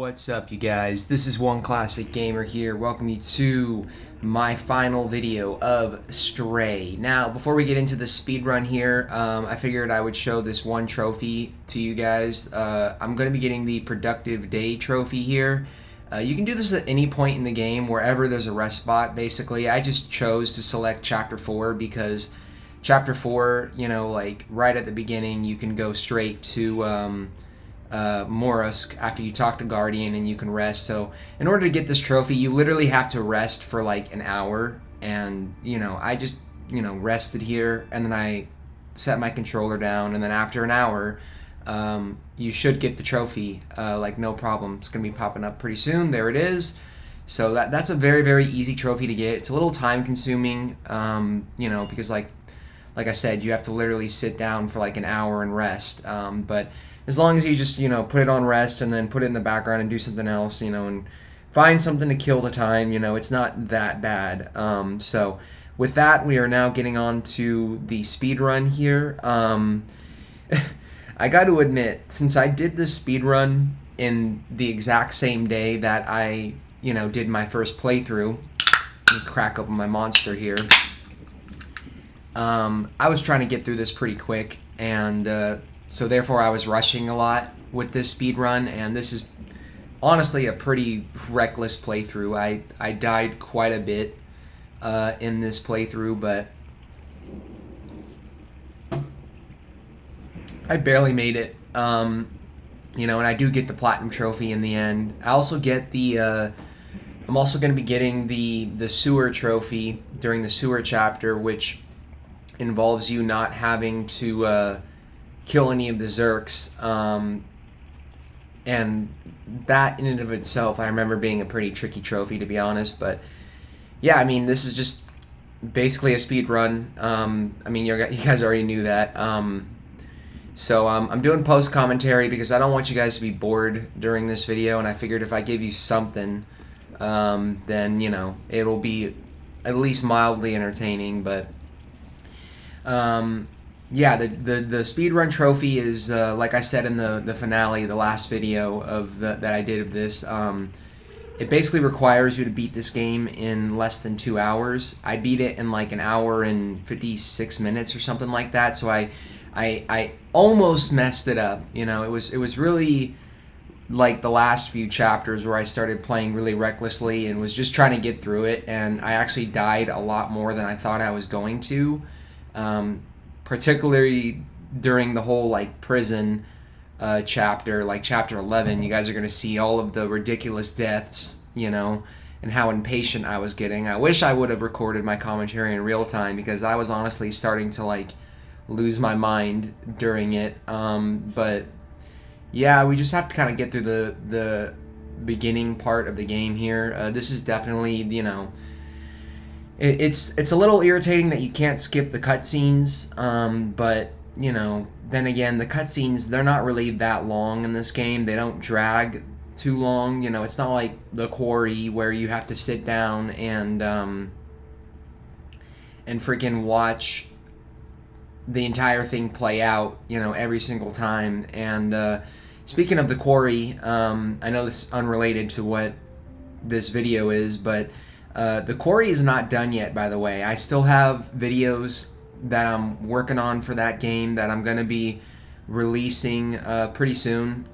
What's up, you guys? This is One Classic Gamer here. Welcome you to my final video of Stray. Now, before we get into the speedrun here, I figured I would show this one trophy to you guys. I'm going to be getting the Productive Day trophy here. You can do this at any point in the game, wherever there's a rest spot, basically. I just chose to select Chapter 4 because Chapter 4, you know, like, right at the beginning, you can go straight to Morisk after you talk to Guardian and you can rest. So in order to get this trophy, you literally have to rest for like an hour, and I just rested here, and then I set my controller down, and then after an hour you should get the trophy like no problem. It's gonna be popping up pretty soon. There it is. So that's a very easy trophy to get. It's a little time consuming, because like I said, you have to literally sit down for like an hour and rest, but as long as you just, put it on rest and then put it in the background and do something else, and find something to kill the time, it's not that bad. So with that, we are now getting on to the speed run here. I got to admit, since I did the speed run in the exact same day that I, did my first playthrough, let me crack open my monster here. I was trying to get through this pretty quick, and so therefore I was rushing a lot with this speed run, and this is honestly a pretty reckless playthrough. I died quite a bit in this playthrough, but I barely made it. And I do get the platinum trophy in the end. I also get the I'm also going to be getting the sewer trophy during the sewer chapter, which involves you not having to kill any of the Zerks, and that in and of itself I remember being a pretty tricky trophy, to be honest. But yeah, I mean, this is just basically a speed run. I mean, you guys already knew that. So I'm doing post commentary because I don't want you guys to be bored during this video, and I figured if I give you something, then it'll be at least mildly entertaining. But yeah, the speedrun trophy is, like I said in the finale, the last video that I did of this, it basically requires you to beat this game in less than 2 hours. I beat it in like an hour and 56 minutes or something like that, so I almost messed it up. It was really like the last few chapters where I started playing really recklessly and was just trying to get through it, and I actually died a lot more than I thought I was going to. Particularly during the whole like prison chapter, like chapter 11, you guys are going to see all of the ridiculous deaths, and how impatient I was getting. I wish I would have recorded my commentary in real time, because I was honestly starting to like lose my mind during it. But yeah, we just have to kind of get through the beginning part of the game here. This is definitely, It's a little irritating that you can't skip the cutscenes, but, then again, the cutscenes, they're not really that long in this game. They don't drag too long. It's not like the Quarry where you have to sit down and freaking watch the entire thing play out, every single time. And speaking of the Quarry, I know this is unrelated to what this video is, but the Quarry is not done yet, by the way. I still have videos that I'm working on for that game that I'm going to be releasing pretty soon.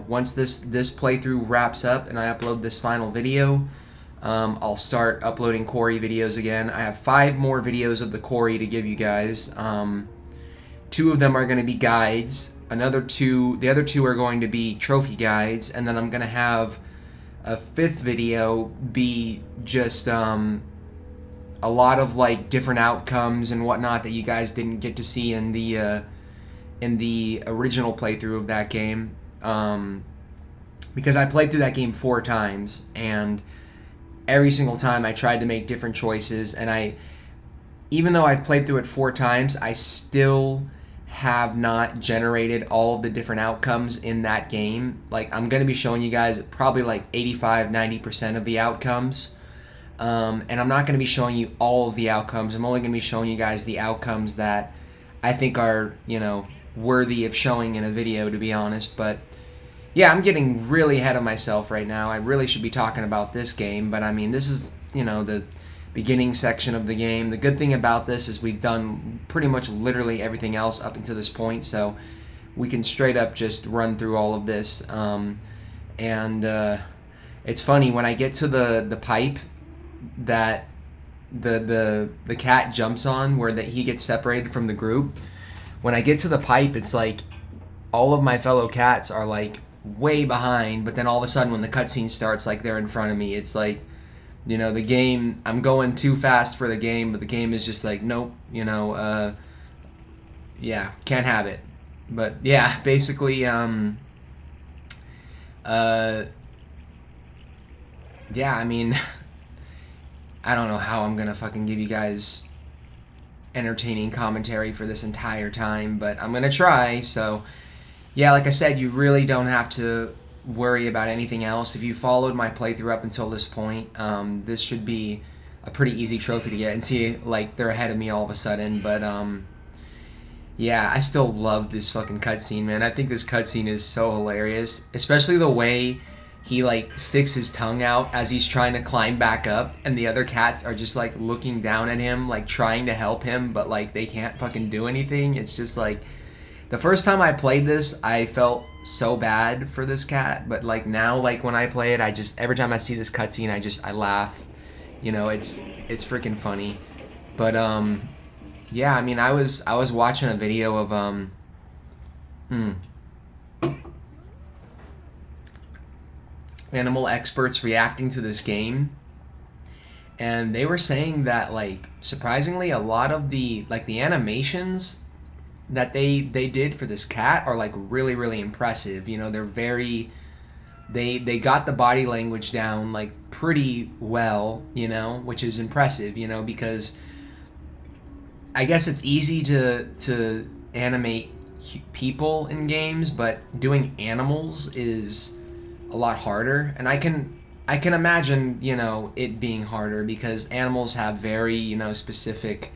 Once this playthrough wraps up and I upload this final video, I'll start uploading Quarry videos again. I have 5 more videos of the Quarry to give you guys. 2 of them are going to be guides. The other 2 are going to be trophy guides, and then I'm going to have a 5th video be just a lot of like different outcomes and whatnot that you guys didn't get to see in the original playthrough of that game, because I played through that game 4 times, and every single time I tried to make different choices, and even though I've played through it 4 times, I still have not generated all of the different outcomes in that game. Like, I'm going to be showing you guys probably like 85-90% of the outcomes, and I'm not going to be showing you all of the outcomes. I'm only going to be showing you guys the outcomes that I think are, worthy of showing in a video, to be honest. But yeah, I'm getting really ahead of myself right now. I really should be talking about this game, but I mean, this is, the beginning section of the game. The good thing about this is we've done pretty much literally everything else up until this point, so we can straight up just run through all of this. And it's funny, when I get to the pipe that the cat jumps on, where that he gets separated from the group. When I get to the pipe, it's like all of my fellow cats are like way behind, but then all of a sudden when the cutscene starts, like they're in front of me. It's like, the game, I'm going too fast for the game, but the game is just like, nope, yeah, can't have it. But yeah, basically, yeah, I mean, I don't know how I'm gonna fucking give you guys entertaining commentary for this entire time, but I'm gonna try. So yeah, like I said, you really don't have to worry about anything else. If you followed my playthrough up until this point, this should be a pretty easy trophy to get. And see, like, they're ahead of me all of a sudden, but yeah, I still love this fucking cutscene, man. I think this cutscene is so hilarious, especially the way he like sticks his tongue out as he's trying to climb back up, and the other cats are just like looking down at him, like trying to help him, but like they can't fucking do anything. It's just like, the first time I played this, I felt so bad for this cat, but like now, like when I play it, I just, every time I see this cutscene, I laugh. It's freaking funny. But yeah, I mean, I was watching a video of animal experts reacting to this game, and they were saying that, like, surprisingly, a lot of the animations that they did for this cat are like really, really impressive. They're very, they got the body language down like pretty well, which is impressive, because I guess it's easy to animate people in games, but doing animals is a lot harder. And I can imagine, it being harder, because animals have very, specific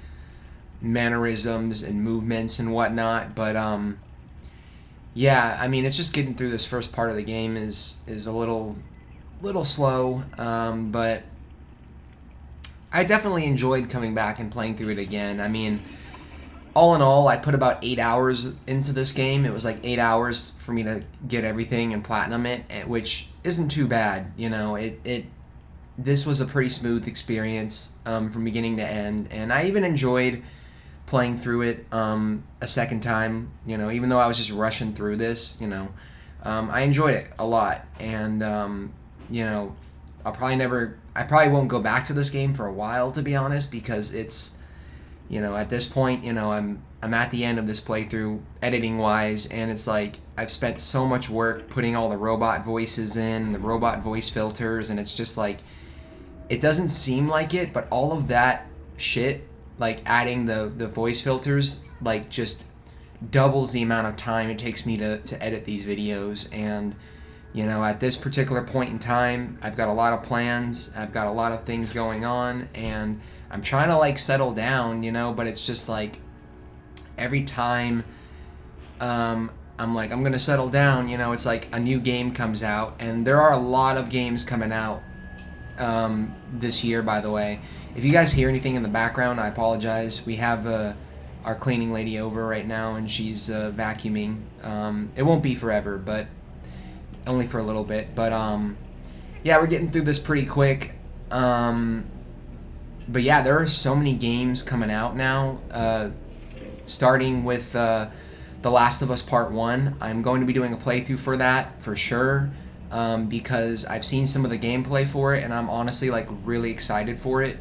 mannerisms and movements and whatnot. But yeah, I mean, it's just getting through this first part of the game is a little slow, but I definitely enjoyed coming back and playing through it again. I mean, all in all, I put about 8 hours into this game. It was like 8 hours for me to get everything and platinum it, which isn't too bad. This was a pretty smooth experience from beginning to end, and I even enjoyed playing through it a second time. Even though I was just rushing through this, I enjoyed it a lot, and I probably won't go back to this game for a while, to be honest, because it's, at this point, I'm at the end of this playthrough editing wise, and it's like I've spent so much work putting all the robot voices in, the robot voice filters, and it's just like, it doesn't seem like it, but all of that shit, like adding the voice filters, like just doubles the amount of time it takes me to edit these videos. And at this particular point in time, I've got a lot of plans, I've got a lot of things going on, and I'm trying to like settle down, but it's just like every time I'm like, I'm gonna settle down, it's like a new game comes out, and there are a lot of games coming out this year, by the way. If you guys hear anything in the background, I apologize. We have our cleaning lady over right now, and she's vacuuming. It won't be forever, but only for a little bit. But yeah, we're getting through this pretty quick. But yeah, there are so many games coming out now, starting with The Last of Us Part 1. I'm going to be doing a playthrough for that, for sure, because I've seen some of the gameplay for it, and I'm honestly, like, really excited for it.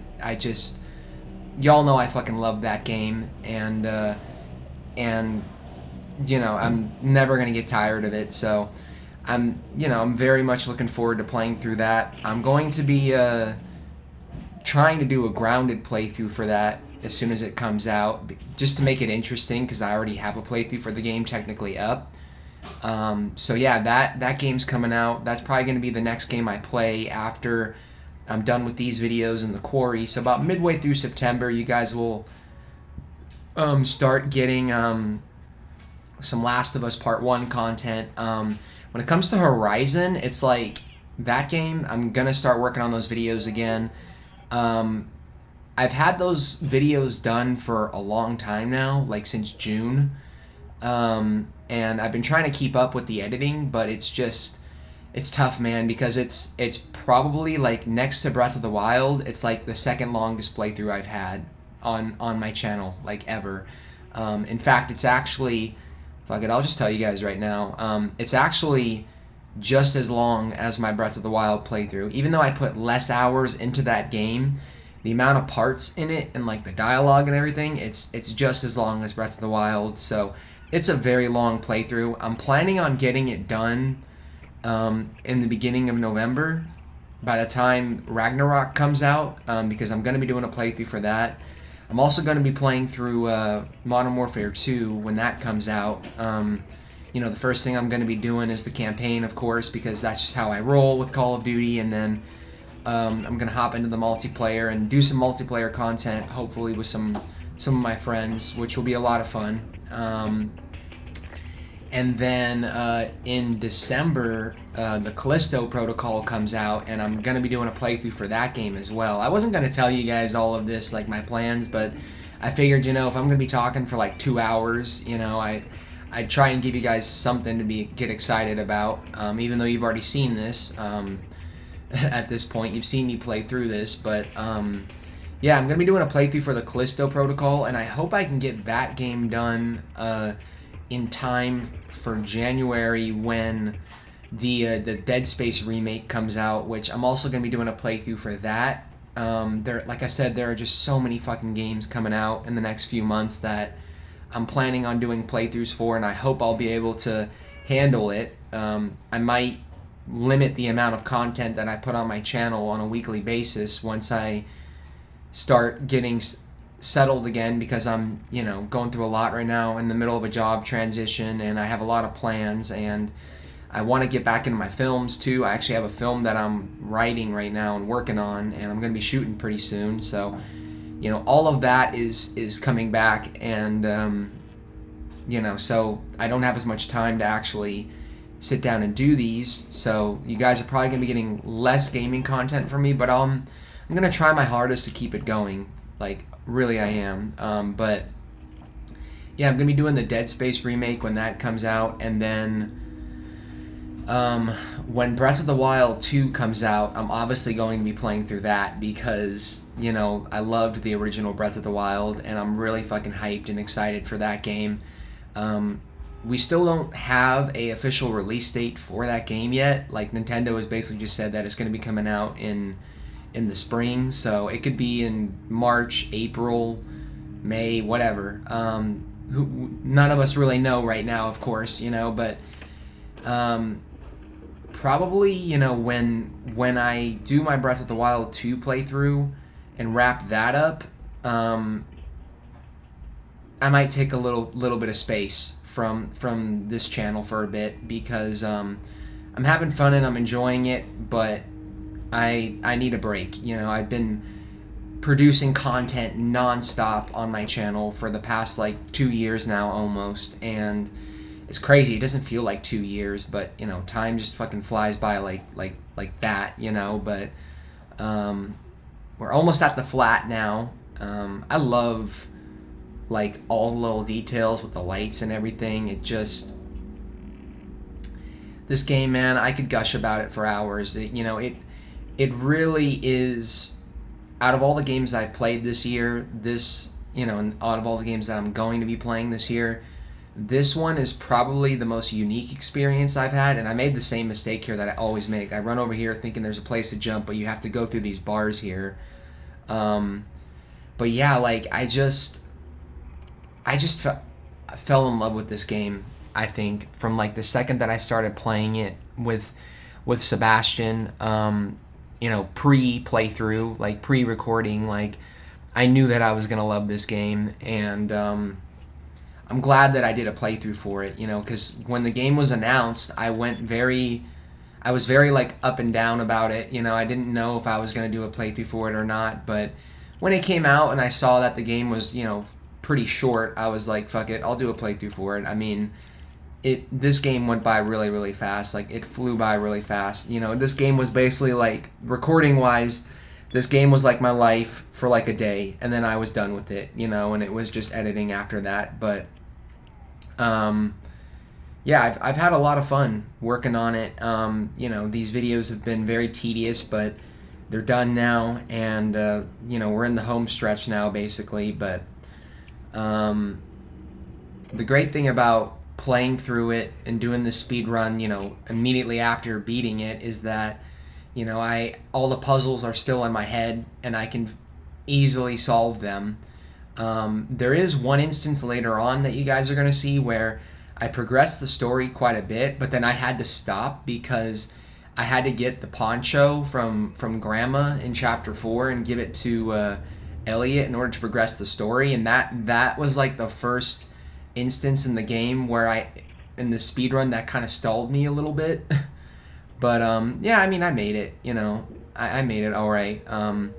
Y'all know I fucking love that game, and I'm never gonna get tired of it, so I'm very much looking forward to playing through that. I'm going to be trying to do a grounded playthrough for that as soon as it comes out, just to make it interesting, because I already have a playthrough for the game technically up. So yeah, that game's coming out. That's probably going to be the next game I play after I'm done with these videos in the quarry. So about midway through September, you guys will start getting some Last of Us Part 1 content. When it comes to Horizon, it's like that game, I'm gonna start working on those videos again. I've had those videos done for a long time now, like since June. And I've been trying to keep up with the editing, but it's tough, man, because it's probably like next to Breath of the Wild, it's like the second longest playthrough I've had on my channel, like ever. In fact, it's actually, fuck it, I'll just tell you guys right now. It's actually just as long as my Breath of the Wild playthrough. Even though I put less hours into that game, the amount of parts in it and like the dialogue and everything, it's just as long as Breath of the Wild. So it's a very long playthrough. I'm planning on getting it done in the beginning of November, by the time Ragnarok comes out, because I'm going to be doing a playthrough for that. I'm also going to be playing through Modern Warfare 2 when that comes out. The first thing I'm going to be doing is the campaign, of course, because that's just how I roll with Call of Duty, and then I'm going to hop into the multiplayer and do some multiplayer content, hopefully with some of my friends, which will be a lot of fun. And then in December, the Callisto Protocol comes out, and I'm going to be doing a playthrough for that game as well. I wasn't going to tell you guys all of this, like my plans, but I figured, if I'm going to be talking for like 2 hours, I'd try and give you guys something to get excited about, even though you've already seen this. At this point, you've seen me play through this, but yeah, I'm going to be doing a playthrough for the Callisto Protocol, and I hope I can get that game done in time for January when the Dead Space remake comes out, which I'm also going to be doing a playthrough for that. Like I said, there are just so many fucking games coming out in the next few months that I'm planning on doing playthroughs for, and I hope I'll be able to handle it. I might limit the amount of content that I put on my channel on a weekly basis once I start getting settled again, because I'm going through a lot right now, in the middle of a job transition, and I have a lot of plans, and I want to get back into my films too. I actually have a film that I'm writing right now and working on, and I'm going to be shooting pretty soon, so all of that is coming back, and so I don't have as much time to actually sit down and do these, so you guys are probably going to be getting less gaming content from me, but I'm going to try my hardest to keep it going, like really I am. But yeah, I'm going to be doing the Dead Space remake when that comes out, and then when Breath of the Wild 2 comes out, I'm obviously going to be playing through that, because I loved the original Breath of the Wild, and I'm really fucking hyped and excited for that game. We still don't have a official release date for that game yet. Like, Nintendo has basically just said that it's going to be coming out in the spring, so it could be in March, April, May, whatever. None of us really know right now, of course, but probably, when I do my Breath of the Wild 2 playthrough and wrap that up, I might take a little bit of space from this channel for a bit, because I'm having fun and I'm enjoying it, but I need a break. I've been producing content nonstop on my channel for the past like 2 years now almost, and it's crazy. It doesn't feel like 2 years, but time just fucking flies by like that, but we're almost at the flat now. I love like all the little details with the lights and everything. This game, man, I could gush about it for hours. It really is, out of all the games I've played this year, and out of all the games that I'm going to be playing this year, this one is probably the most unique experience I've had, and I made the same mistake here that I always make. I run over here thinking there's a place to jump, but you have to go through these bars here. But yeah, like, I just fell in love with this game, I think, from like the second that I started playing it with Sebastian, pre-playthrough, like pre-recording. Like, I knew that I was going to love this game, and I'm glad that I did a playthrough for it, because when the game was announced, I was very like up and down about it. I didn't know if I was going to do a playthrough for it or not, but when it came out and I saw that the game was, pretty short, I was like, fuck it, I'll do a playthrough for it. I mean, this game went by really, really fast. Like, it flew by really fast. You know, this game was basically like, recording wise, this game was like my life for like a day, and then I was done with it, you know, and it was just editing after that. But yeah, I've had a lot of fun working on it. You know, these videos have been very tedious, but they're done now, and you know, we're in the home stretch now, basically. But the great thing about playing through it and doing the speed run, you know, immediately after beating it, is that, you know, all the puzzles are still in my head, and I can easily solve them. There is one instance later on that you guys are going to see where I progressed the story quite a bit, but then I had to stop because I had to get the poncho from Grandma in Chapter 4 and give it to Elliot in order to progress the story, and that was like the first instance in the game where in the speedrun, that kind of stalled me a little bit. But yeah, I mean, I made it, you know. I made it all right. So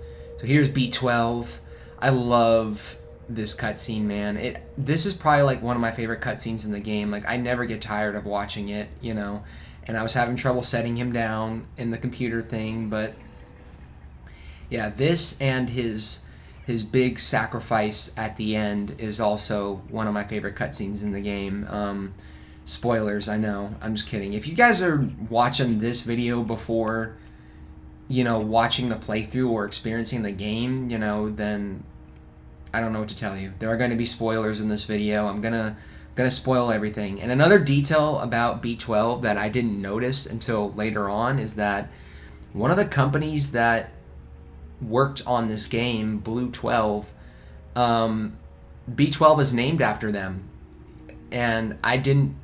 here's B12. I love this cutscene, man. This is probably like one of my favorite cutscenes in the game. Like, I never get tired of watching it, you know. And I was having trouble setting him down in the computer thing, but yeah, this and his big sacrifice at the end is also one of my favorite cutscenes in the game. Spoilers, I know. I'm just kidding. If you guys are watching this video before, you know, watching the playthrough or experiencing the game, you know, then I don't know what to tell you. There are going to be spoilers in this video. I'm gonna spoil everything. And another detail about B12 that I didn't notice until later on is that one of the companies that worked on this game, Blue 12, B12 is named after them, and I didn't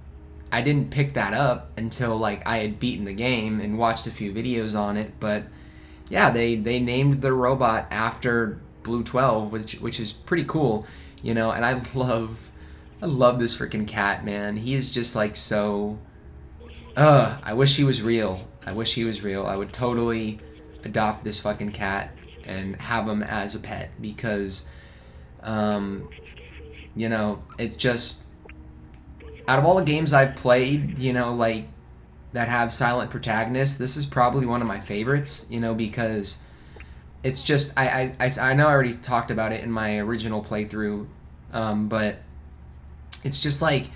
pick that up until like I had beaten the game and watched a few videos on it. But yeah, they named the robot after Blue 12, which is pretty cool, you know. And I love this freaking cat, man. He is just like so. I wish he was real. I wish he was real. I would totally adopt this fucking cat and have him as a pet, because you know, it's just, out of all the games I've played, you know, like, that have silent protagonists, this is probably one of my favorites, you know, because it's just, I know I already talked about it in my original playthrough, but it's just like,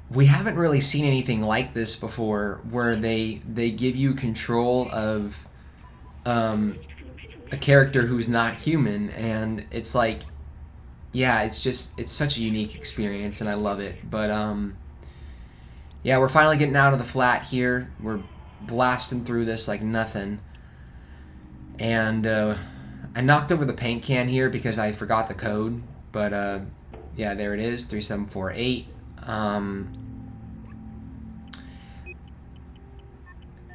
we haven't really seen anything like this before, where they give you control of a character who's not human, and it's like, yeah, it's such a unique experience, and I love it. But yeah, we're finally getting out of the flat here. We're blasting through this like nothing, and I knocked over the paint can here because I forgot the code, but yeah, there it is, 3748.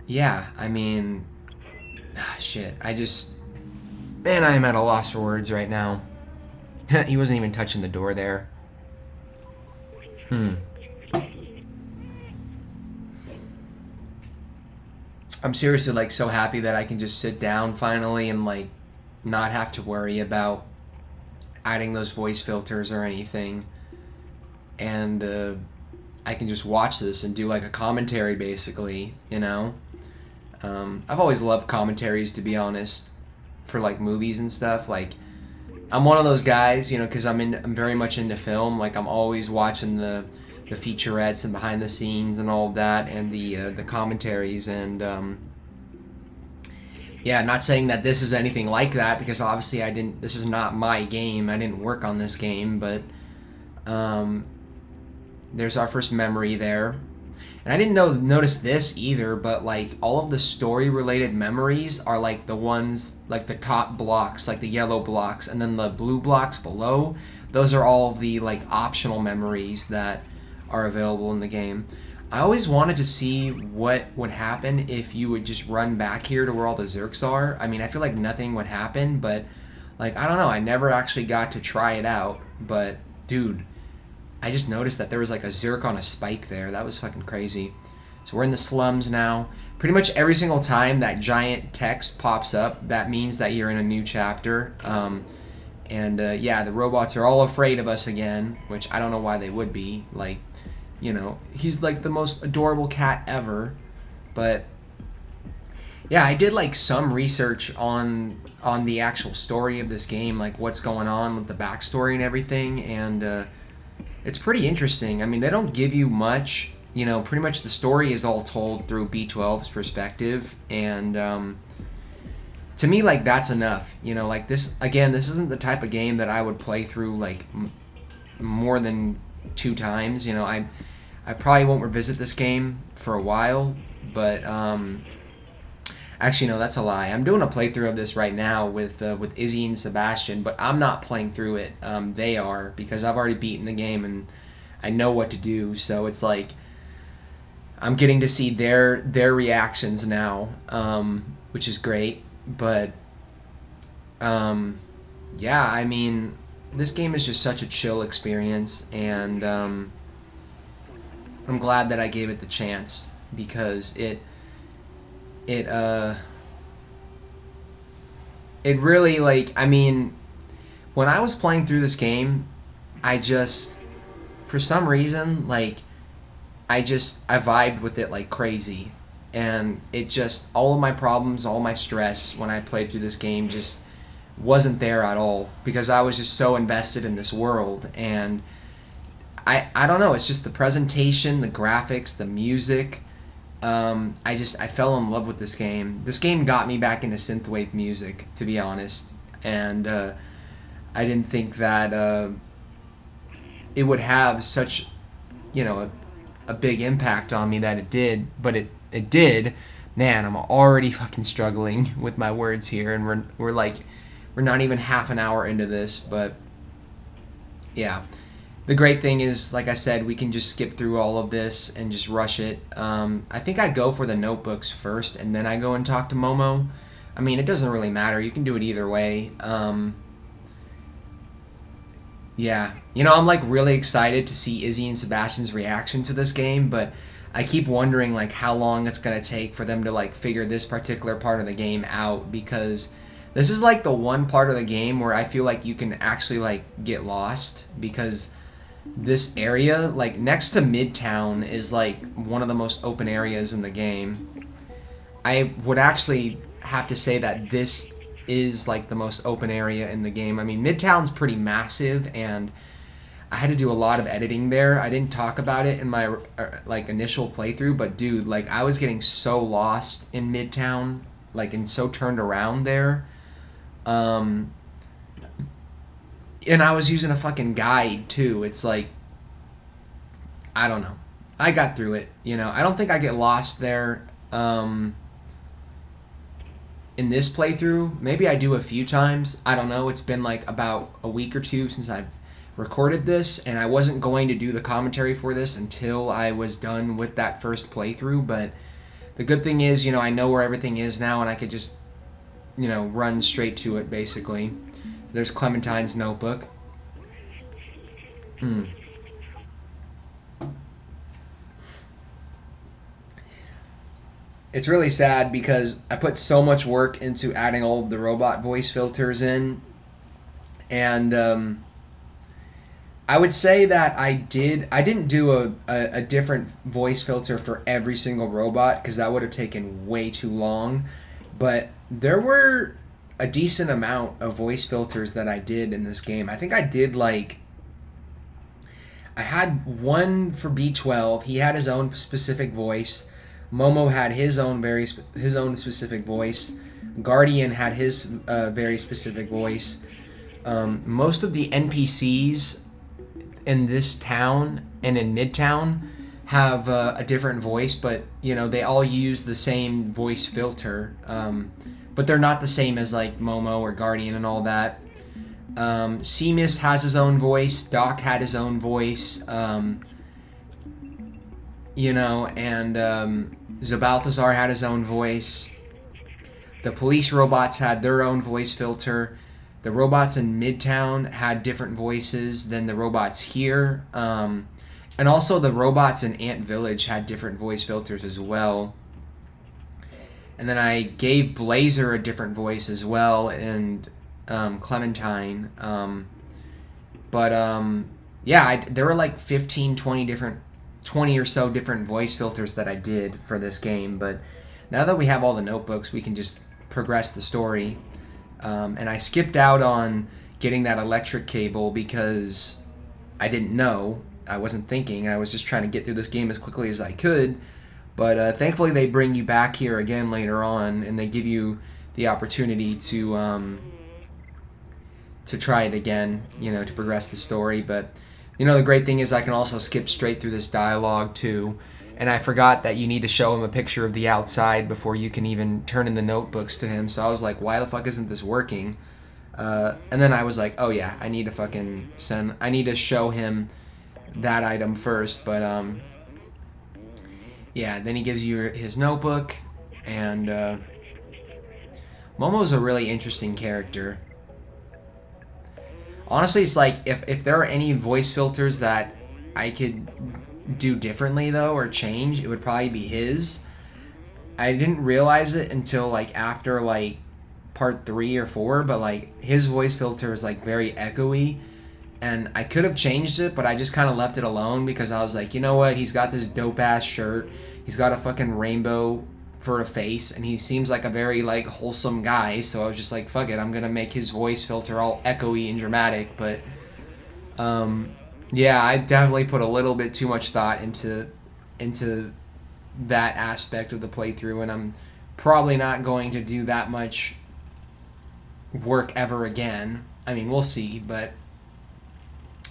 Yeah, I mean, shit, man, I am at a loss for words right now. He wasn't even touching the door there. I'm seriously like so happy that I can just sit down finally and like not have to worry about adding those voice filters or anything. And I can just watch this and do like a commentary, basically, you know? I've always loved commentaries, to be honest, for like movies and stuff. Like, I'm one of those guys, you know, because I'm very much into film. Like, I'm always watching the featurettes and behind the scenes and all of that, and the commentaries. And yeah, not saying that this is anything like that, because obviously this is not my game. I didn't work on this game, but there's our first memory there. And I didn't notice this either, but like all of the story related memories are like the ones, like the top blocks, like the yellow blocks, and then the blue blocks below, those are all the like optional memories that are available in the game. I always wanted to see what would happen if you would just run back here to where all the Zerks are. I mean, I feel like nothing would happen, but like, I don't know, I never actually got to try it out. But dude, I just noticed that there was like a Zerk on a spike there. That was fucking crazy. So we're in the slums now. Pretty much every single time that giant text pops up, that means that you're in a new chapter. Yeah, the robots are all afraid of us again, which I don't know why they would be. Like, you know, he's like the most adorable cat ever. But yeah, I did like some research on the actual story of this game, like what's going on with the backstory and everything, and it's pretty interesting. I mean, they don't give you much. You know, pretty much the story is all told through B12's perspective, and to me, like, that's enough. You know, like, this, again, this isn't the type of game that I would play through, like, more than 2 times. You know, I probably won't revisit this game for a while, but actually, no, that's a lie. I'm doing a playthrough of this right now with Izzy and Sebastian, but I'm not playing through it. They are, because I've already beaten the game and I know what to do. So it's like I'm getting to see their reactions now, which is great. But yeah, I mean, this game is just such a chill experience, and I'm glad that I gave it the chance, because it really, like, I mean, when I was playing through this game, I just, for some reason, like, I vibed with it like crazy, and it just, all of my problems, all my stress when I played through this game just wasn't there at all, because I was just so invested in this world. And I don't know, it's just the presentation, the graphics, the music. I fell in love with this game. This game got me back into synthwave music, to be honest, and I didn't think that it would have such, you know, a big impact on me that it did, but it did. Man, I'm already fucking struggling with my words here, and we're not even half an hour into this, but yeah. The great thing is, like I said, we can just skip through all of this and just rush it. I think I go for the notebooks first, and then I go and talk to Momo. I mean, it doesn't really matter. You can do it either way. Yeah. You know, I'm, like, really excited to see Izzy and Sebastian's reaction to this game, but I keep wondering, like, how long it's going to take for them to, like, figure this particular part of the game out, because this is, like, the one part of the game where I feel like you can actually, like, get lost, because this area, like, next to Midtown, is, like, one of the most open areas in the game. I would actually have to say that this is, like, the most open area in the game. I mean, Midtown's pretty massive, and I had to do a lot of editing there. I didn't talk about it in my, like, initial playthrough, but, dude, like, I was getting so lost in Midtown, like, and so turned around there. And I was using a fucking guide, too. It's like, I don't know. I got through it, you know. I don't think I get lost there in this playthrough. Maybe I do a few times. I don't know. It's been like about a week or 2 since I've recorded this, and I wasn't going to do the commentary for this until I was done with that first playthrough. But the good thing is, you know, I know where everything is now, and I could just, you know, run straight to it, basically. There's Clementine's notebook. It's really sad because I put so much work into adding all of the robot voice filters in, and I would say that I didn't do a different voice filter for every single robot, because that would have taken way too long, but there were a decent amount of voice filters that I did in this game. I think I did, like, I had one for B12. He had his own specific voice. Momo had his own specific voice. Guardian had his very specific voice. Most of the NPCs in this town and in Midtown have a different voice, but, you know, they all use the same voice filter. But they're not the same as, like, Momo or Guardian and all that. Seamus has his own voice. Doc had his own voice. You know, and Zabalthazar had his own voice. The police robots had their own voice filter. The robots in Midtown had different voices than the robots here. And also the robots in Ant Village had different voice filters as well. And then I gave Blazer a different voice as well, and Clementine. Yeah, there were like 15, 20 different 20 or so different voice filters that I did for this game, but now that we have all the notebooks, we can just progress the story. And I skipped out on getting that electric cable because I didn't know. I wasn't thinking. I was just trying to get through this game as quickly as I could. But thankfully they bring you back here again later on, and they give you the opportunity to try it again, to progress the story. But, the great thing is I can also skip straight through this dialogue too. And I forgot that you need to show him a picture of the outside before you can even turn in the notebooks to him. So I was like, why the fuck isn't this working? And then I was like, oh yeah, I need to show him that item first. But yeah, then he gives you his notebook, and Momo's a really interesting character. Honestly, it's like if there are any voice filters that I could do differently though, or change, it would probably be his. I didn't realize it until like after like part 3 or 4, but like his voice filter is like very echoey, and I could have changed it, but I just kind of left it alone because I was like, you know what, he's got this dope ass shirt, he's got a fucking rainbow for a face, and he seems like a very like wholesome guy, so I was just like, fuck it, I'm gonna make his voice filter all echoey and dramatic. But yeah, I definitely put a little bit too much thought into that aspect of the playthrough, and I'm probably not going to do that much work ever again. I mean, we'll see, but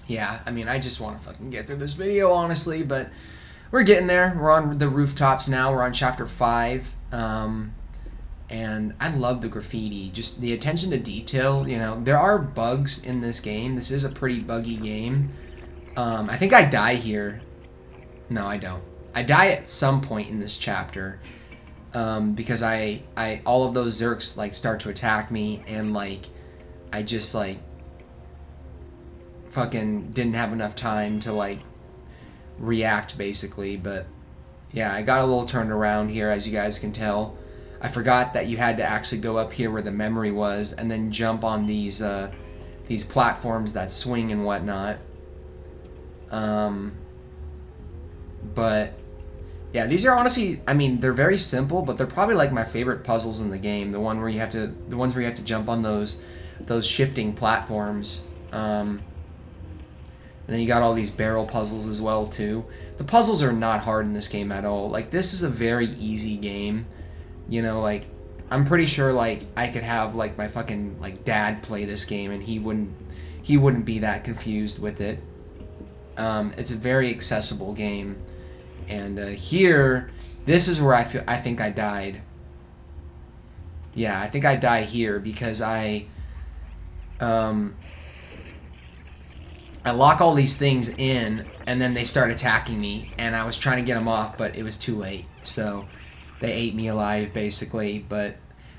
yeah, I mean, I just want to fucking get through this video, honestly, but we're getting there. We're on the rooftops now. We're on chapter 5, and I love the graffiti, just the attention to detail. There are bugs in this game. This is a pretty buggy game. I think I die here. No, I don't. I die at some point in this chapter, because I all of those Zerks like start to attack me, and like I just like fucking didn't have enough time to like react, basically. But yeah, I got a little turned around here, as you guys can tell. I forgot that you had to actually go up here where the memory was and then jump on these platforms that swing and whatnot. But yeah, these are honestly, I mean, they're very simple, but they're probably like my favorite puzzles in the game. The ones where you have to jump on those shifting platforms. And then you got all these barrel puzzles as well too. The puzzles are not hard in this game at all. Like, this is a very easy game. Like, I'm pretty sure like I could have like my fucking like dad play this game and he wouldn't be that confused with it. It's a very accessible game. And here, this is where I think I died. Yeah, I think I die here because I lock all these things in, and then they start attacking me, and I was trying to get them off, but it was too late. So they ate me alive, basically. But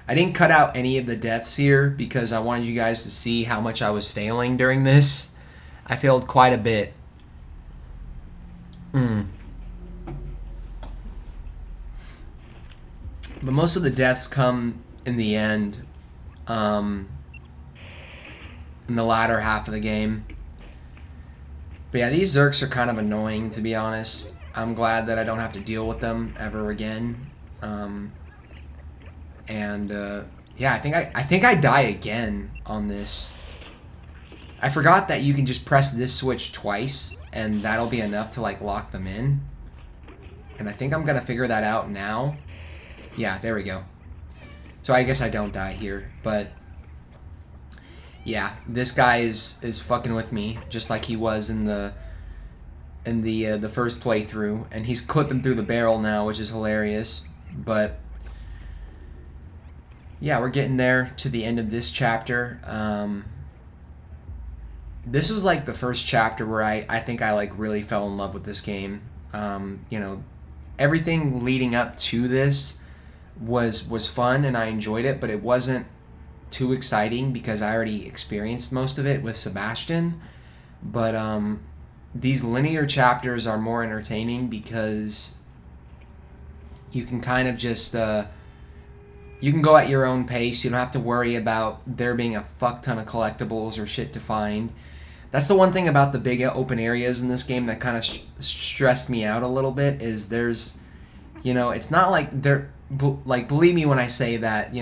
I didn't cut out any of the deaths here because I wanted you guys to see how much I was failing during this. I failed quite a bit. But most of the deaths come in the end, in the latter half of the game. But yeah, these Zerks are kind of annoying, to be honest. I'm glad that I don't have to deal with them ever again. Yeah, I think I die again on this. I forgot that you can just press this switch twice, and that'll be enough to like lock them in. And I think I'm gonna figure that out now. Yeah, there we go. So I guess I don't die here, but yeah, this guy is fucking with me just like he was in the first playthrough, and he's clipping through the barrel now, which is hilarious. But yeah, we're getting there to the end of this chapter. This was like the first chapter where I think I like really fell in love with this game. Everything leading up to this was fun and I enjoyed it, but it wasn't too exciting because I already experienced most of it with Sebastian. But these linear chapters are more entertaining because you can kind of just you can go at your own pace. You don't have to worry about there being a fuck ton of collectibles or shit to find. That's the one thing about the big open areas in this game that kind of stressed me out a little bit, is there's, it's not like like, believe me when I say that,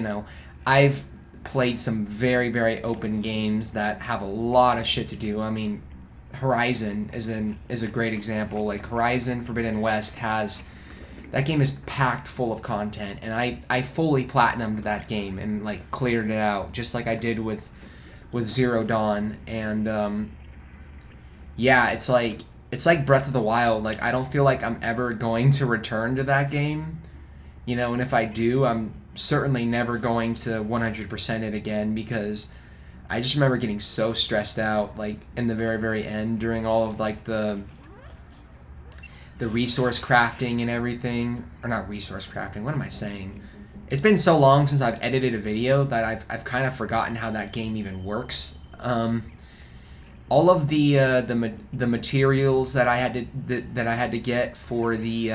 I've played some very, very open games that have a lot of shit to do. I mean, Horizon is a great example. Like, Horizon Forbidden West that game is packed full of content, and I fully platinumed that game and, like, cleared it out, just like I did with Zero Dawn. And yeah, it's like Breath of the Wild. Like, I don't feel like I'm ever going to return to that game, and if I do, I'm certainly never going to 100% it again, because I just remember getting so stressed out, like, in the very, very end, during all of, like, the resource crafting and everything. Or not resource crafting, what am I saying? It's been so long since I've edited a video that I've kind of forgotten how that game even works. All of the materials that I had to get for the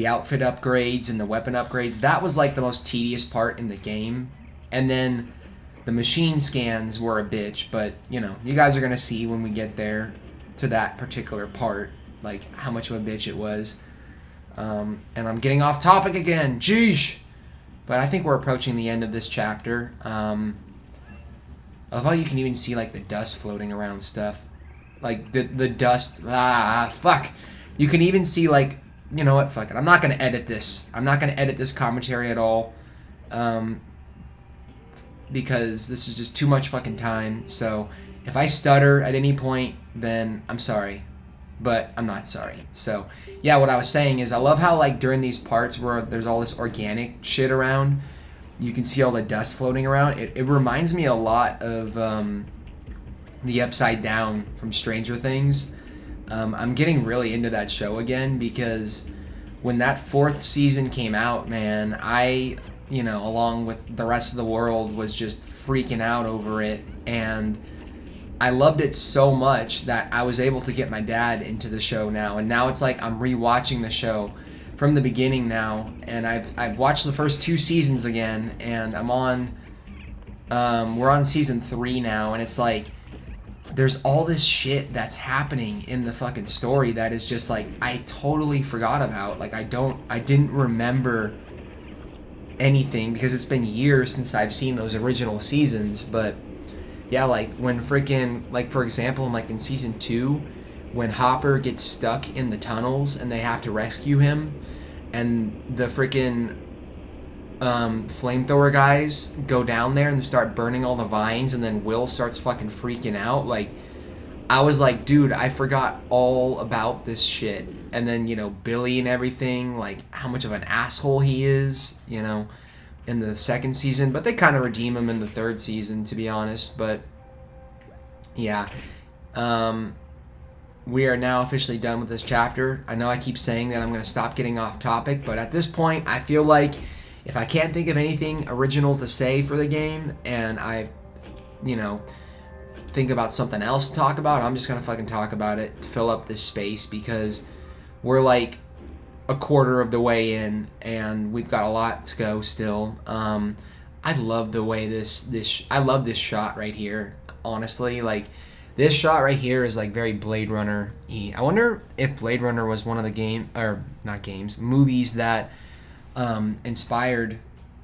outfit upgrades and the weapon upgrades, that was like the most tedious part in the game. And then the machine scans were a bitch, but you guys are gonna see when we get there to that particular part, like, how much of a bitch it was. And I'm getting off topic again, jeesh. But I think we're approaching the end of this chapter. I love how you can even see, like, the dust floating around stuff, like the dust. Fuck. You can even see, like, you know what? Fuck it. I'm not gonna edit this. I'm not gonna edit this commentary at all, because this is just too much fucking time. So if I stutter at any point, then I'm sorry, but I'm not sorry. So yeah, what I was saying is, I love how, like, during these parts where there's all this organic shit around, you can see all the dust floating around. It reminds me a lot of the Upside Down from Stranger Things. I'm getting really into that show again, because when that 4th season came out, man, I, along with the rest of the world, was just freaking out over it. And I loved it so much that I was able to get my dad into the show now. And now it's like I'm rewatching the show from the beginning now. And I've watched the first 2 seasons again, and I'm on, we're on season 3 now. And it's like, there's all this shit that's happening in the fucking story that is just, like, I totally forgot about. Like, I didn't remember anything, because it's been years since I've seen those original seasons. But yeah, like, when freaking, like, for example, like, in season 2, when Hopper gets stuck in the tunnels and they have to rescue him, and the freaking flamethrower guys go down there and start burning all the vines, and then Will starts fucking freaking out. Like, I was like, dude, I forgot all about this shit. And then, Billy and everything, like, how much of an asshole he is, in the 2nd season. But they kind of redeem him in the 3rd season, to be honest. But yeah, we are now officially done with this chapter. I know I keep saying that I'm going to stop getting off topic, but at this point, I feel like if I can't think of anything original to say for the game, and I, think about something else to talk about, I'm just going to fucking talk about it to fill up this space, because we're like a quarter of the way in, and we've got a lot to go still. I love the way I love this shot right here, honestly. Like, this shot right here is, like, very Blade Runner-y. I wonder if Blade Runner was one of the movies that inspired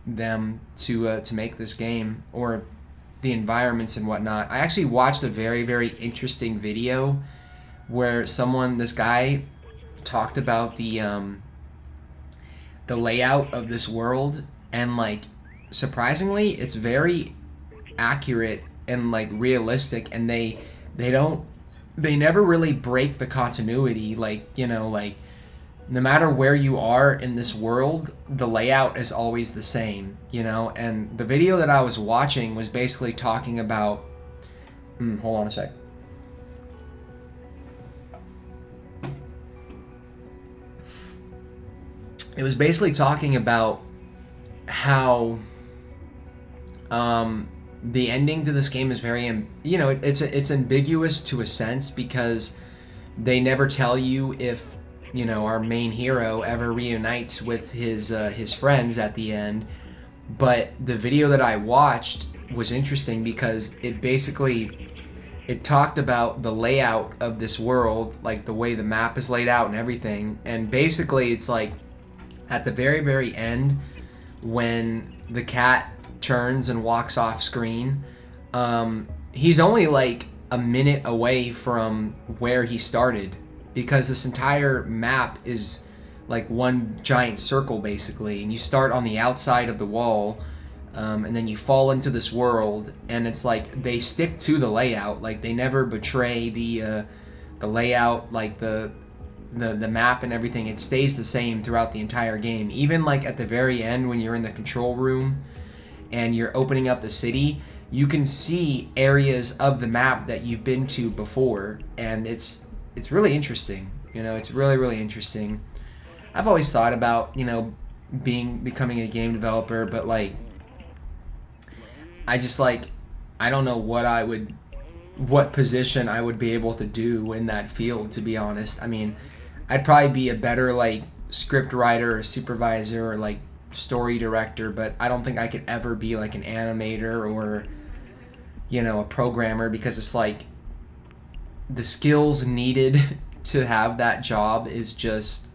them to make this game, or the environments and whatnot. I actually watched a very, very interesting video where this guy talked about the layout of this world, and, like, surprisingly, it's very accurate and, like, realistic, and they never really break the continuity. Like, like, no matter where you are in this world, the layout is always the same, and the video that I was watching was basically talking about, hold on a sec. It was basically talking about how the ending to this game is very, it's ambiguous to a sense, because they never tell you if, our main hero ever reunites with his friends at the end. But the video that I watched was interesting, because it basically it talked about the layout of this world, like the way the map is laid out and everything. And basically, it's like at the very, very end, when the cat turns and walks off screen, he's only like a minute away from where he started, because this entire map is like one giant circle basically, and you start on the outside of the wall, and then you fall into this world, and it's like they stick to the layout, like they never betray the layout, like the map and everything. It stays the same throughout the entire game. Even like at the very end when you're in the control room and you're opening up the city, you can see areas of the map that you've been to before, and it's really interesting. You know, it's really, really interesting. I've always thought about, you know, becoming a game developer, but like I just like, I don't know what position I would be able to do in that field, to be honest. I mean, I'd probably be a better like script writer or supervisor or like story director, but I don't think I could ever be like an animator or, you know, a programmer, because it's like the skills needed to have that job is just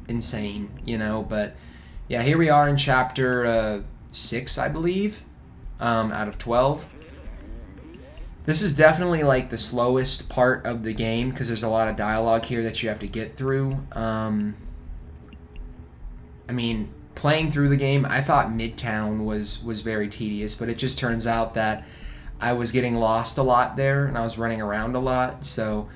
insane, you know. But yeah, here we are in chapter 6, I believe, out of 12. This is definitely like the slowest part of the game because there's a lot of dialogue here that you have to get through. I mean, playing through the game, I thought Midtown was very tedious, but it just turns out that I was getting lost a lot there and I was running around a lot, so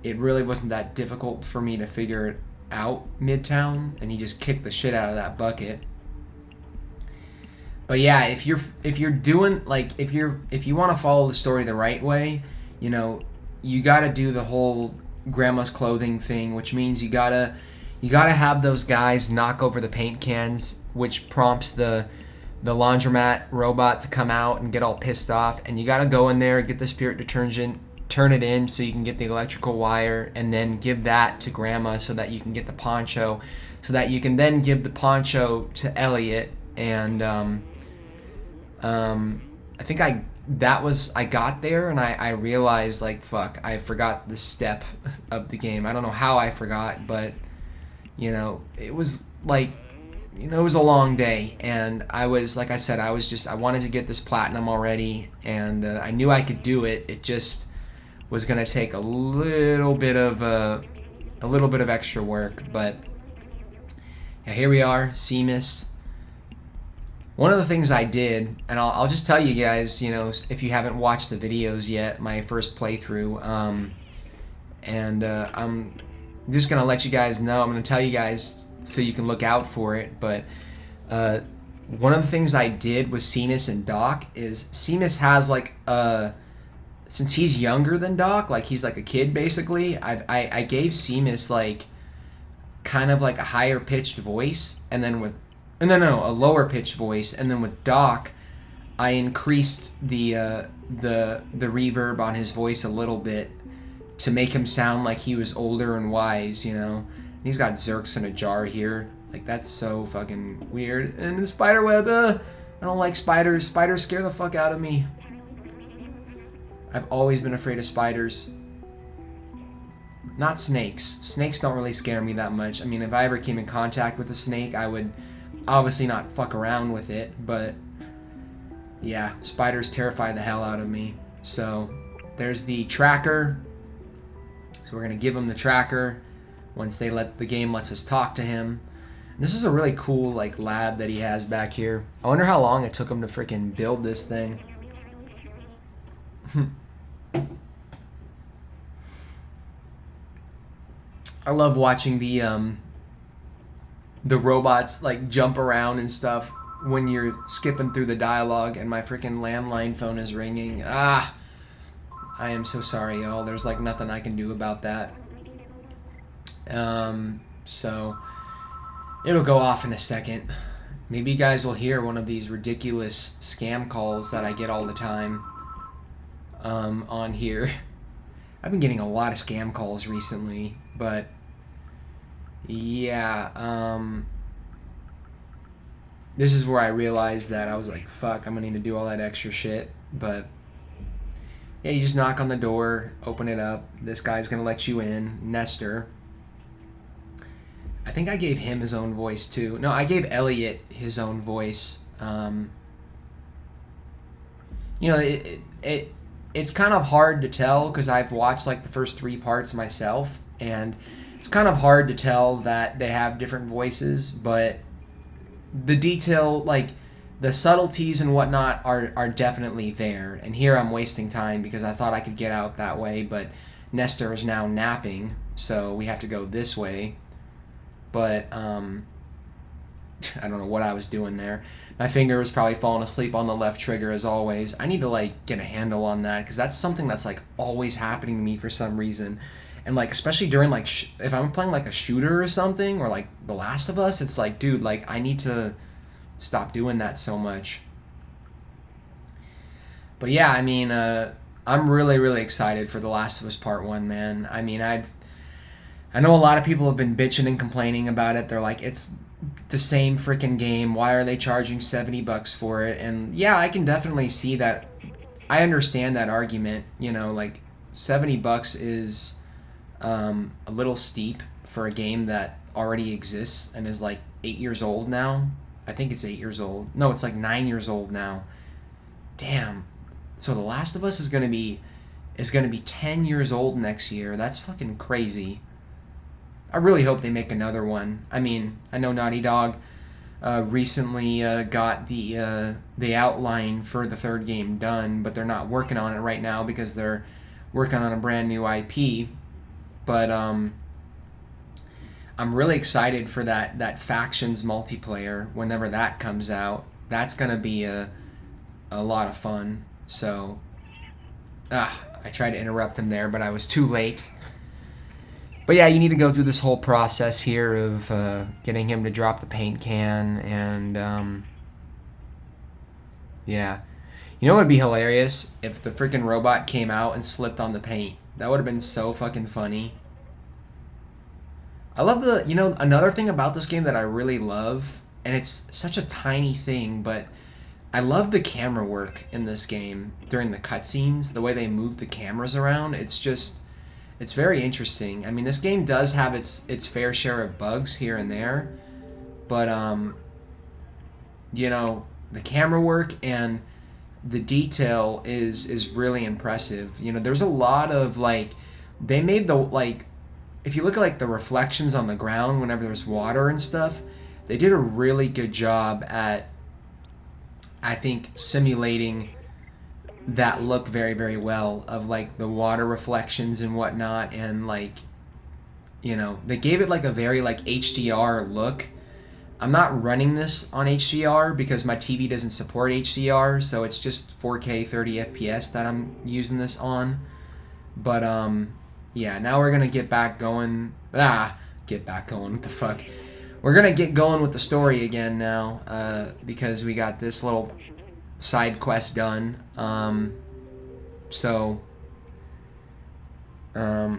it really wasn't that difficult for me to figure it out, Midtown, and he just kicked the shit out of that bucket. But yeah, if you're doing like if you want to follow the story the right way, you know, you got to do the whole grandma's clothing thing, which means you got to have those guys knock over the paint cans, which prompts the laundromat robot to come out and get all pissed off, and you got to go in there, get the spirit detergent, turn it in so you can get the electrical wire, and then give that to Grandma so that you can get the poncho, so that you can then give the poncho to Elliot. And I think I got there and I realized, like, fuck, I forgot the step of the game. I don't know how I forgot, but, you know, it was like, you know, it was a long day, and I was, like I said, I wanted to get this platinum already, and I knew I could do it. It just was going to take a little bit of extra work, but yeah, here we are, Seamus. One of the things I did, and I'll just tell you guys, you know, if you haven't watched the videos yet, my first playthrough, and I'm just going to let you guys know, I'm going to tell you guys so you can look out for it, but one of the things I did with Seamus and Doc is Seamus has like since he's younger than Doc, like he's like a kid basically, I gave Seamus like kind of like a higher pitched voice, and then with a lower pitched voice, and then with Doc I increased the reverb on his voice a little bit to make him sound like he was older and wise, you know. He's got Zerks in a jar here. Like, that's so fucking weird. And the spider web, I don't like spiders. Spiders scare the fuck out of me. I've always been afraid of spiders. Not snakes. Snakes don't really scare me that much. I mean, if I ever came in contact with a snake, I would obviously not fuck around with it. But, yeah, spiders terrify the hell out of me. So, there's the tracker. So we're going to give him the tracker once the game lets us talk to him. And this is a really cool like lab that he has back here. I wonder how long it took him to freaking build this thing. I love watching the robots like jump around and stuff when you're skipping through the dialogue, and my freaking landline phone is ringing. I am so sorry, y'all. There's like nothing I can do about that. So it'll go off in a second. Maybe you guys will hear one of these ridiculous scam calls that I get all the time on here. I've been getting a lot of scam calls recently, but yeah, this is where I realized that I was like, fuck, I'm gonna need to do all that extra shit. But Yeah, you just knock on the door, open it up. This guy's gonna let you in, Nestor. I think I gave him his own voice too. No, I gave Elliot his own voice. You know, it's kind of hard to tell because I've watched like the first 3 parts myself, and it's kind of hard to tell that they have different voices, but the detail, like the subtleties and whatnot, are definitely there. And here I'm wasting time because I thought I could get out that way, but Nestor is now napping, so we have to go this way. But I don't know what I was doing there. My finger was probably falling asleep on the left trigger as always. I need to like get a handle on that because that's something that's like always happening to me for some reason. And like especially during like if I'm playing like a shooter or something, or like The Last of Us, it's like, dude, like I need to stop doing that so much. But yeah, I mean, I'm really excited for The Last of Us Part 1, man. I mean, I know a lot of people have been bitching and complaining about it. They're like, it's the same freaking game. Why are they charging $70 for it? And yeah, I can definitely see that. I understand that argument. You know, like $70 is a little steep for a game that already exists and is like 8 years old now. I think it's 8 years old. No, it's like 9 years old now. Damn. So The Last of Us is gonna be 10 years old next year. That's fucking crazy. I really hope they make another one. I mean, I know Naughty Dog recently got the outline for the 3rd game done, but they're not working on it right now because they're working on a brand new IP. But I'm really excited for that Factions multiplayer whenever that comes out. That's gonna be a lot of fun. So, I tried to interrupt him there, but I was too late. But yeah, you need to go through this whole process here of getting him to drop the paint can, and yeah. You know what would be hilarious? If the freaking robot came out and slipped on the paint. That would have been so fucking funny. I love another thing about this game that I really love, and it's such a tiny thing, but I love the camera work in this game during the cutscenes, the way they move the cameras around. It's very interesting. I mean, this game does have its fair share of bugs here and there, but the camera work and the detail is really impressive. You know, there's a lot of they made if you look at the reflections on the ground whenever there's water and stuff, they did a really good job at, I think, simulating that look very well of the water reflections and whatnot, and they gave it a very HDR look. I'm not running this on HDR because my TV doesn't support HDR, so it's just 4K 30 FPS that I'm using this on. But yeah, now we're gonna get back going. Get back going, what the fuck. We're gonna get going with the story again now, because we got this little side quest done.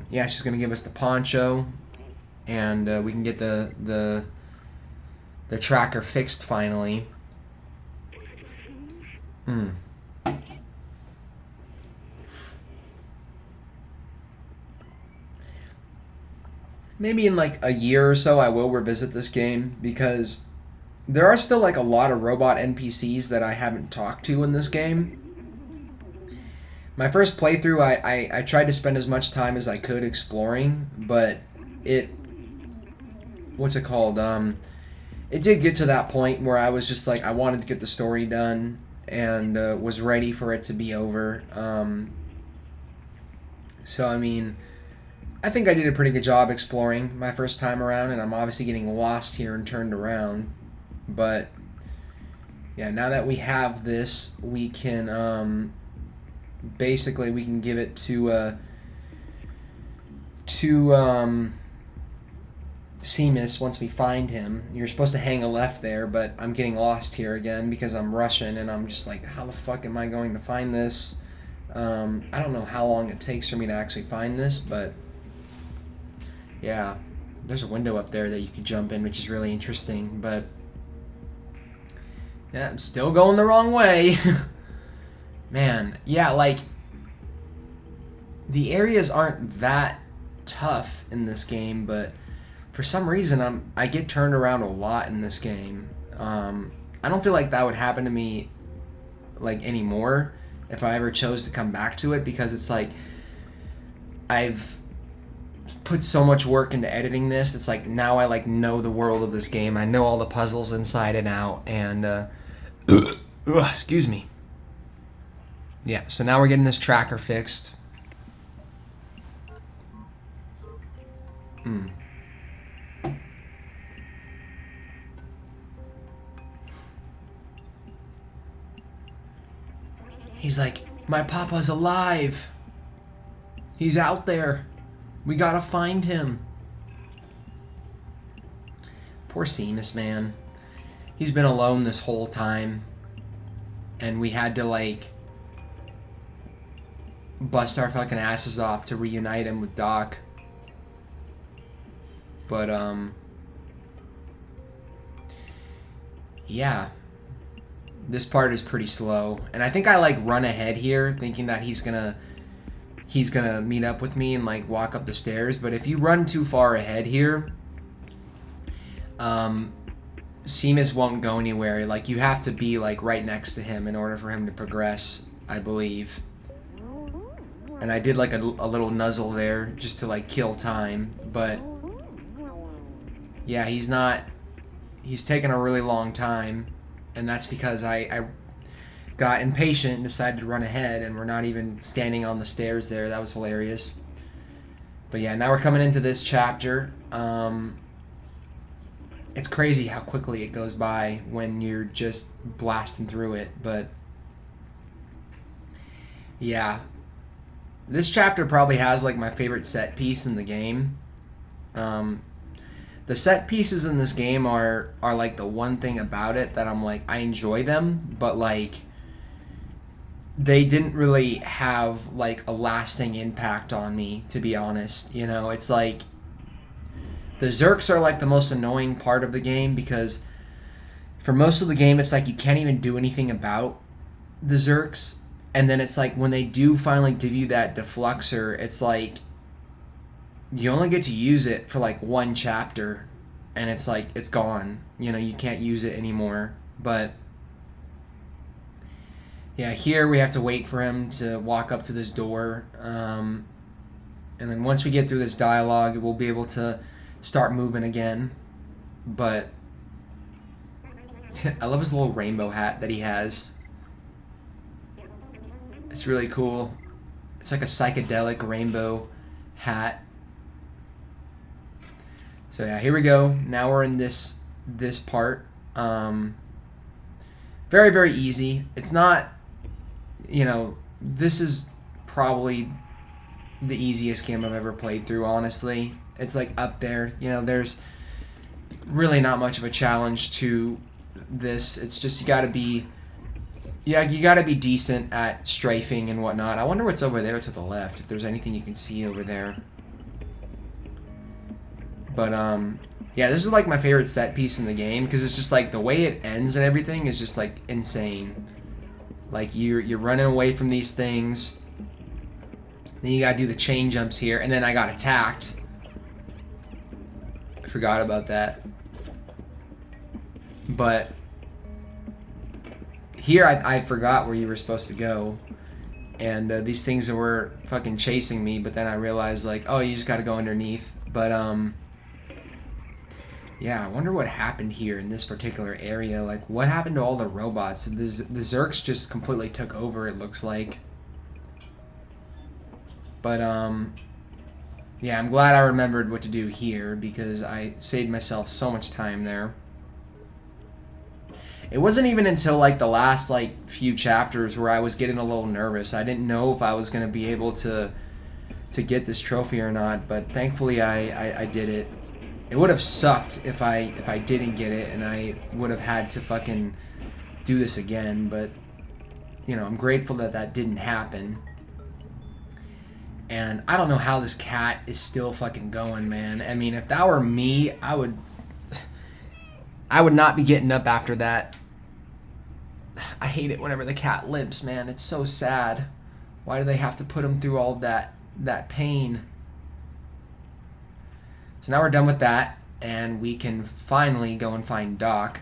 Yeah, she's gonna give us the poncho, and we can get the tracker fixed finally. Maybe in a year or so I will revisit this game, because there are still a lot of robot NPCs that I haven't talked to in this game. My first playthrough, I tried to spend as much time as I could exploring, but it did get to that point where I was just I wanted to get the story done and was ready for it to be over. So I mean, I think I did a pretty good job exploring my first time around, and I'm obviously getting lost here and turned around. But yeah, now that we have this, we can basically we can give it to Seamus once we find him. You're supposed to hang a left there, but I'm getting lost here again because I'm Russian, and I'm just how the fuck am I going to find this? I don't know how long it takes for me to actually find this, but yeah, there's a window up there that you could jump in, which is really interesting, but yeah, I'm still going the wrong way. Man, yeah, the areas aren't that tough in this game, but for some reason I get turned around a lot in this game. I don't feel like that would happen to me like anymore if I ever chose to come back to it, because it's like I've put so much work into editing this. It's like now I like know the world of this game. I know all the puzzles inside and out, and excuse me. Yeah, so now we're getting this tracker fixed. He's like, my papa's alive. He's out there. We gotta find him. Poor Seamus, man. He's been alone this whole time. And we had to, like, bust our fucking asses off to reunite him with Doc. But, yeah. This part is pretty slow. And I think I, like, run ahead here, thinking that he's gonna meet up with me and, like, walk up the stairs. But if you run too far ahead here, Seamus won't go anywhere. Like, you have to be, like, right next to him in order for him to progress, I believe. And I did, like, a little nuzzle there just to, like, kill time. But yeah, he's taken a really long time, and that's because I got impatient and decided to run ahead, and we're not even standing on the stairs there. That was hilarious. But yeah, now we're coming into this chapter. It's crazy how quickly it goes by when you're just blasting through it, but yeah. This chapter probably has, like, my favorite set piece in the game. The set pieces in this game are like the one thing about it that I'm like, I enjoy them, but like they didn't really have like a lasting impact on me, to be honest. You know, it's like the Zerks are like the most annoying part of the game, because for most of the game it's like you can't even do anything about the Zerks, and then it's like when they do finally give you that defluxer, it's like you only get to use it for like one chapter, and it's like it's gone. You know, you can't use it anymore. But yeah, here we have to wait for him to walk up to this door, and then once we get through this dialogue, we'll be able to start moving again. But I love his little rainbow hat that he has. It's really cool. It's like a psychedelic rainbow hat. So yeah, here we go. Now we're in this part. Very, very easy. It's not, you know, this is probably the easiest game I've ever played through, honestly. It's like up there. You know, there's really not much of a challenge to this. It's just you gotta be decent at strafing and whatnot. I wonder what's over there to the left, if there's anything you can see over there. But, yeah, this is, like, my favorite set piece in the game, because it's just, like, the way it ends and everything is just, like, insane. Like, you're running away from these things, then you gotta do the chain jumps here, and then I got attacked. I forgot about that. But here I forgot where you were supposed to go, and these things were fucking chasing me, but then I realized, like, oh, you just gotta go underneath. But, yeah, I wonder what happened here in this particular area. Like, what happened to all the robots? The Zerks just completely took over, it looks like. But, yeah, I'm glad I remembered what to do here, because I saved myself so much time there. It wasn't even until, like, the last, like, few chapters where I was getting a little nervous. I didn't know if I was going to be able to get this trophy or not, but thankfully I did it. It would have sucked if I didn't get it, and I would have had to fucking do this again, but, you know, I'm grateful that that didn't happen. And I don't know how this cat is still fucking going, man. I mean, if that were me, I would not be getting up after that. I hate it whenever the cat limps, man. It's so sad. Why do they have to put him through all that that pain. So now we're done with that, and we can finally go and find Doc.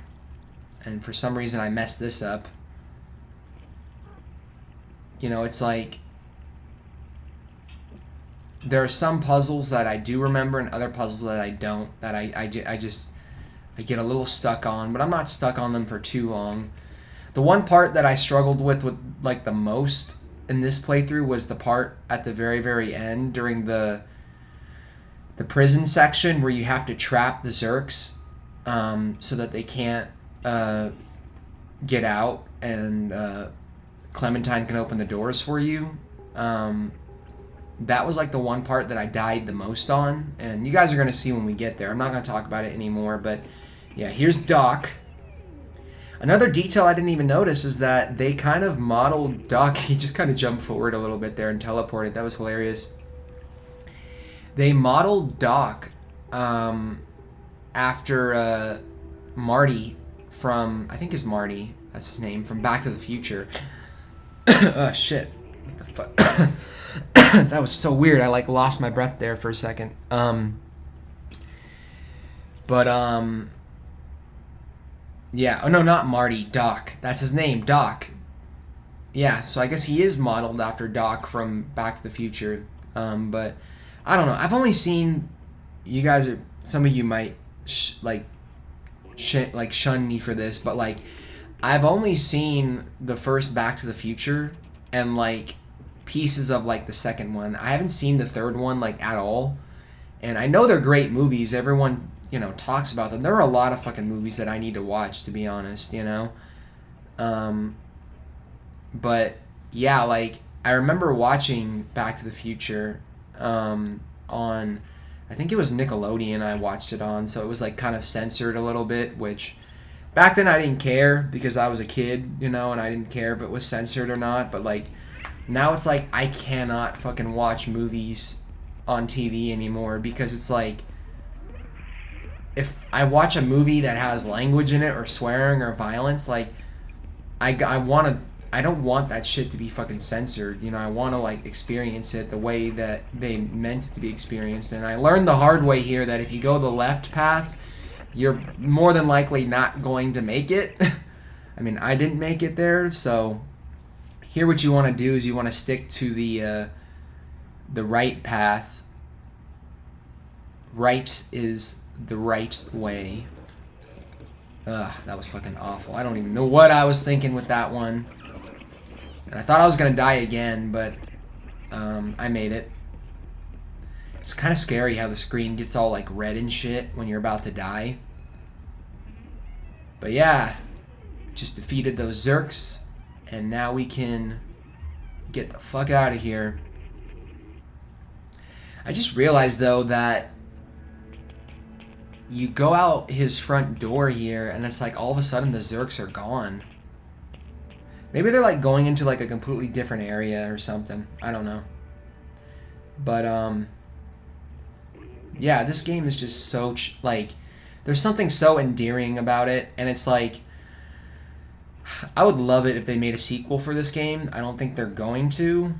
And for some reason I messed this up. You know, it's like there are some puzzles that I do remember and other puzzles that I don't, that I get a little stuck on, but I'm not stuck on them for too long. The one part that I struggled with like the most in this playthrough was the part at the very, very end during the prison section where you have to trap the Zerks so that they can't get out, and Clementine can open the doors for you. That was like the one part that I died the most on, and you guys are going to see when we get there. I'm not going to talk about it anymore, but yeah, here's Doc. Another detail I didn't even notice is that they kind of modeled Doc. He just kind of jumped forward a little bit there and teleported. That was hilarious. They modeled Doc after Marty from, I think it's Marty, that's his name, from Back to the Future. Oh, shit. What the fuck? That was so weird. I like lost my breath there for a second. Yeah. Oh no, not Marty. Doc. That's his name. Doc. Yeah. So I guess he is modeled after Doc from Back to the Future. But I don't know. I've only seen, you guys are, some of you might shun me for this, but like I've only seen the first Back to the Future and like pieces of like the second one. I haven't seen the third one like at all, and I know they're great movies. Everyone, you know, talks about them. There are a lot of fucking movies that I need to watch, to be honest, you know. But yeah, like I remember watching Back to the Future on, I think it was Nickelodeon I watched it on, so it was like kind of censored a little bit, which back then I didn't care because I was a kid, you know, and I didn't care if it was censored or not. But like now it's like I cannot fucking watch movies on TV anymore, because it's like if I watch a movie that has language in it or swearing or violence, like I don't want that shit to be fucking censored. You know, I want to like experience it the way that they meant it to be experienced. And I learned the hard way here that if you go the left path, you're more than likely not going to make it. I mean, I didn't make it there, so here what you want to do is you want to stick to the right path. Right is the right way. Ugh, that was fucking awful. I don't even know what I was thinking with that one. And I thought I was going to die again, but I made it. It's kind of scary how the screen gets all like red and shit when you're about to die. But yeah, just defeated those Zerks, and now we can get the fuck out of here. I just realized though that you go out his front door here and it's like all of a sudden the Zerks are gone. Maybe they're like going into like a completely different area or something. I don't know. But yeah, this game is just so like there's something so endearing about it, and it's like I would love it if they made a sequel for this game. I don't think they're going to,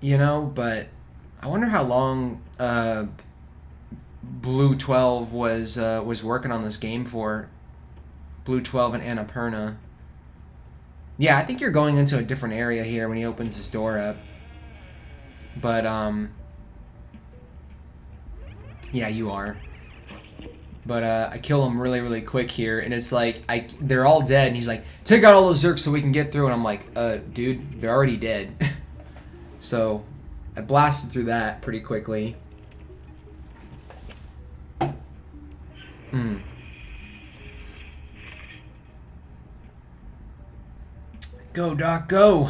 you know, but I wonder how long Blue 12 was working on this game for. Blue 12 and Annapurna. Yeah, I think you're going into a different area here when he opens his door up. But yeah, you are. But I kill him really, really quick here, and it's like they're all dead, and he's like, take out all those Zerks so we can get through, and I'm like, dude, they're already dead. So I blasted through that pretty quickly. Go, Doc, go!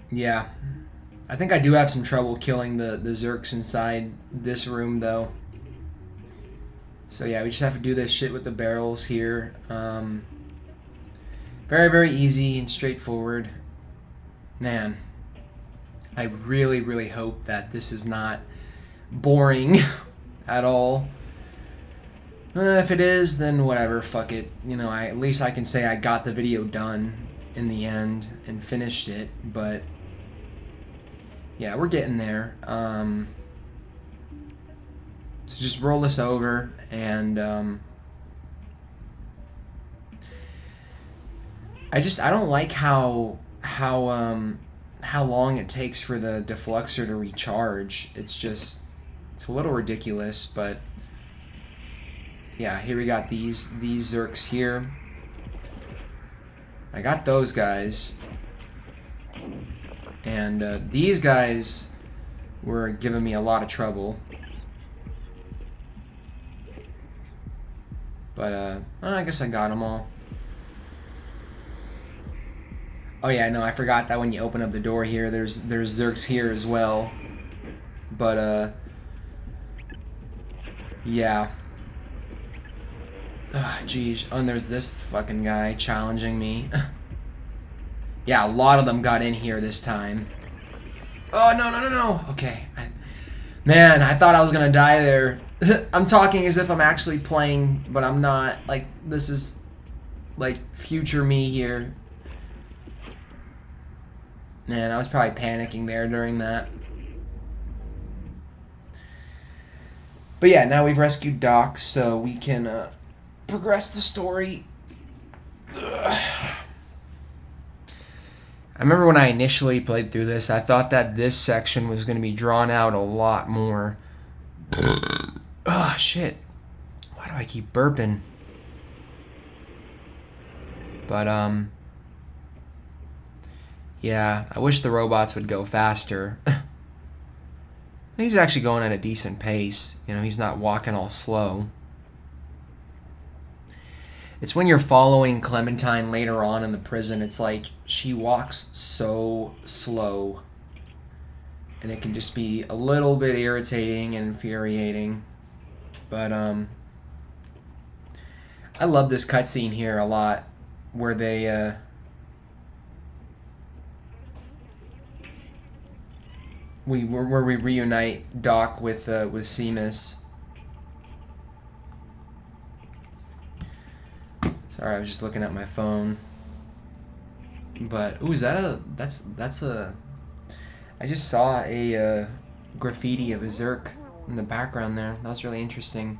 Yeah. I think I do have some trouble killing the Zerks inside this room, though. So yeah, we just have to do this shit with the barrels here. Very, very easy and straightforward. Man, I really, really hope that this is not boring at all. If it is, then whatever, fuck it. You know, at least I can say I got the video done in the end and finished it, but yeah, we're getting there. So just roll this over, and I don't like how long it takes for the defluxor to recharge. It's a little ridiculous, but yeah, here we got these Zerks here. I got those guys. And these guys were giving me a lot of trouble. But I guess I got them all. Oh yeah, no, I forgot that when you open up the door here, there's Zerks here as well. But yeah. Jeez. Oh, and there's this fucking guy challenging me. Yeah, a lot of them got in here this time. Oh, no. Okay. Man, I thought I was gonna die there. I'm talking as if I'm actually playing, but I'm not. Like, this is, like, future me here. Man, I was probably panicking there during that. But yeah, now we've rescued Doc, so we can progress the story. Ugh. I remember when I initially played through this, I thought that this section was going to be drawn out a lot more. Oh, shit. Why do I keep burping? But, yeah, I wish the robots would go faster. He's actually going at a decent pace. You know, he's not walking all slow. It's when you're following Clementine later on in the prison, it's like she walks so slow. And it can just be a little bit irritating and infuriating. But I love this cutscene here a lot, where they we reunite Doc with Seamus. Sorry, I was just looking at my phone. But ooh, is that a that's a I just saw a graffiti of a Zerk in the background there. That was really interesting.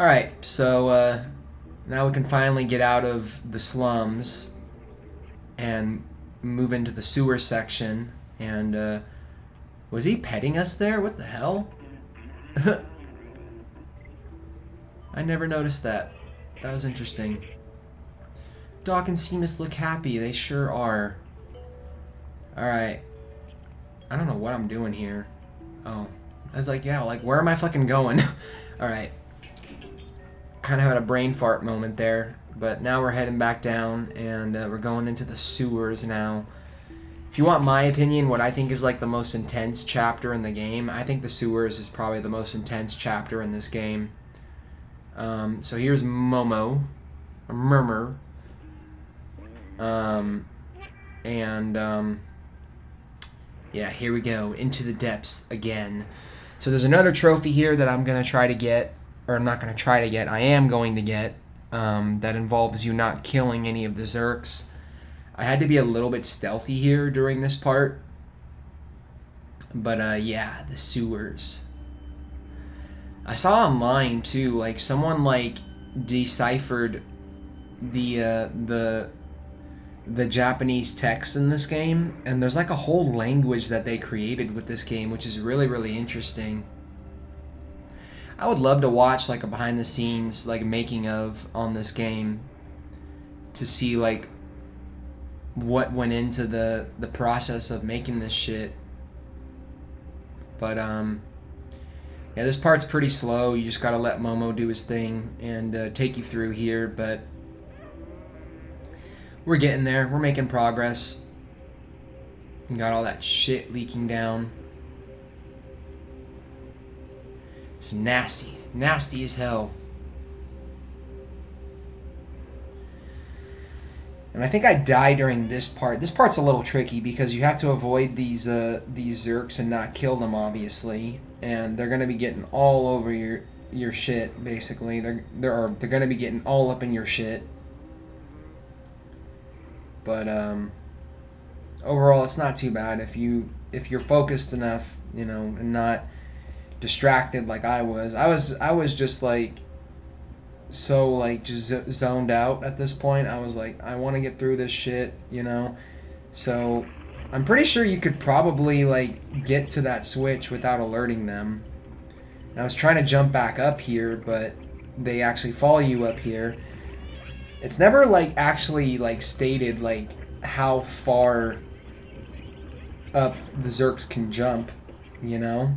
Alright, so now we can finally get out of the slums and move into the sewer section. And was he petting us there? What the hell? I never noticed that. That was interesting. Doc and Seamus look happy. They sure are. Alright. I don't know what I'm doing here. Oh. I was like, yeah, like, where am I fucking going? Alright. Kind of had a brain fart moment there. But now we're heading back down, and we're going into the sewers now. If you want my opinion, what I think is like the most intense chapter in the game, I think the sewers is probably the most intense chapter in this game. So here's Momo, or Murmur, yeah, here we go, into the depths again. So there's another trophy here that I'm going to try to get, or I'm not going to try to get, I am going to get, that involves you not killing any of the Zerks. I had to be a little bit stealthy here during this part, but yeah, the sewers. I saw online too, like someone like deciphered the Japanese text in this game, and there's like a whole language that they created with this game, which is really, really interesting. I would love to watch like a behind the scenes like making of on this game to see like what went into the process of making this shit. But yeah, this part's pretty slow. You just gotta let Momo do his thing and take you through here, but we're getting there. We're making progress. Got all that shit leaking down. It's nasty. Nasty as hell. And I think I die during this part. This part's a little tricky because you have to avoid these Zerks and not kill them, obviously. And they're gonna be getting all over your shit, basically. They're gonna be getting all up in your shit. But overall, it's not too bad if you're focused enough, you know, and not distracted like I was. I was just like so like just zoned out at this point. I was like, I want to get through this shit, you know. So I'm pretty sure you could probably like get to that switch without alerting them. And I was trying to jump back up here, but they actually follow you up here. It's never like actually like stated like how far up the Zerks can jump, you know.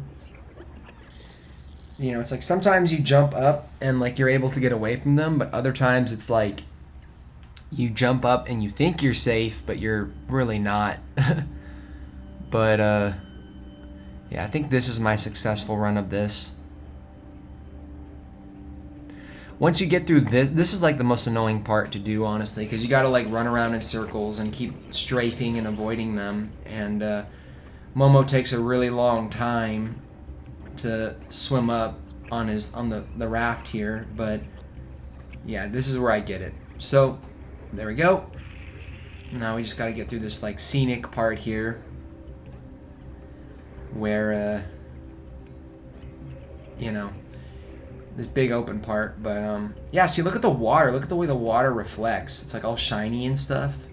You know, it's like sometimes you jump up and like you're able to get away from them, but other times it's like you jump up and you think you're safe, but you're really not. But yeah, I think this is my successful run of this. Once you get through this is like the most annoying part to do, honestly, because you got to like run around in circles and keep strafing and avoiding them. And Momo takes a really long time to swim up on the raft here, but yeah, this is where I get it. So there we go. Now we just got to get through this like scenic part here, where you know, this big open part. But yeah, see, look at the water. Look at the way the water reflects. It's like all shiny and stuff.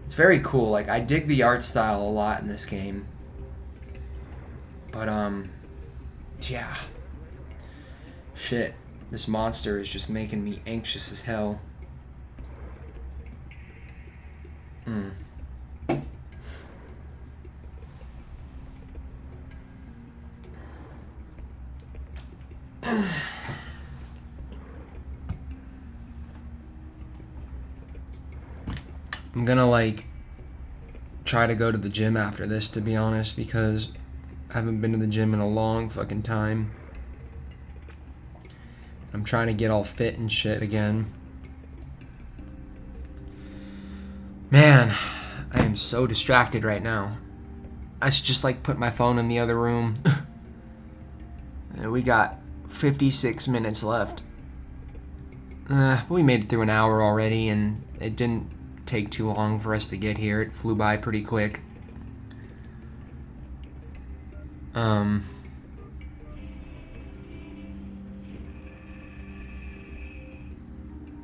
It's very cool. Like, I dig the art style a lot in this game. But yeah, shit, this monster is just making me anxious as hell. I'm gonna like try to go to the gym after this, to be honest, because I haven't been to the gym in a long fucking time. I'm trying to get all fit and shit again. Man, I am so distracted right now. I should just like put my phone in the other room. And we got 56 minutes left. We made it through an hour already, and it didn't take too long for us to get here. It flew by pretty quick.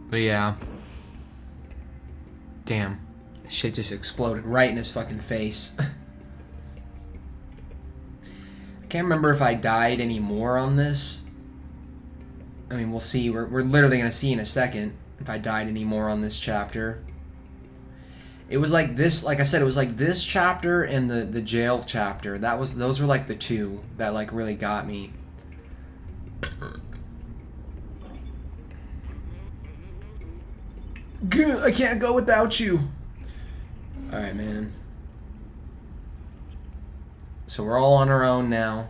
But yeah. Damn. Shit just exploded right in his fucking face. I can't remember if I died anymore on this. I mean, we'll see. We're literally going to see in a second if I died anymore on this chapter. It was like this, like I said, it was like this chapter and the jail chapter. Those were like the two that like really got me. Good, I can't go without you. Alright, man. So we're all on our own now.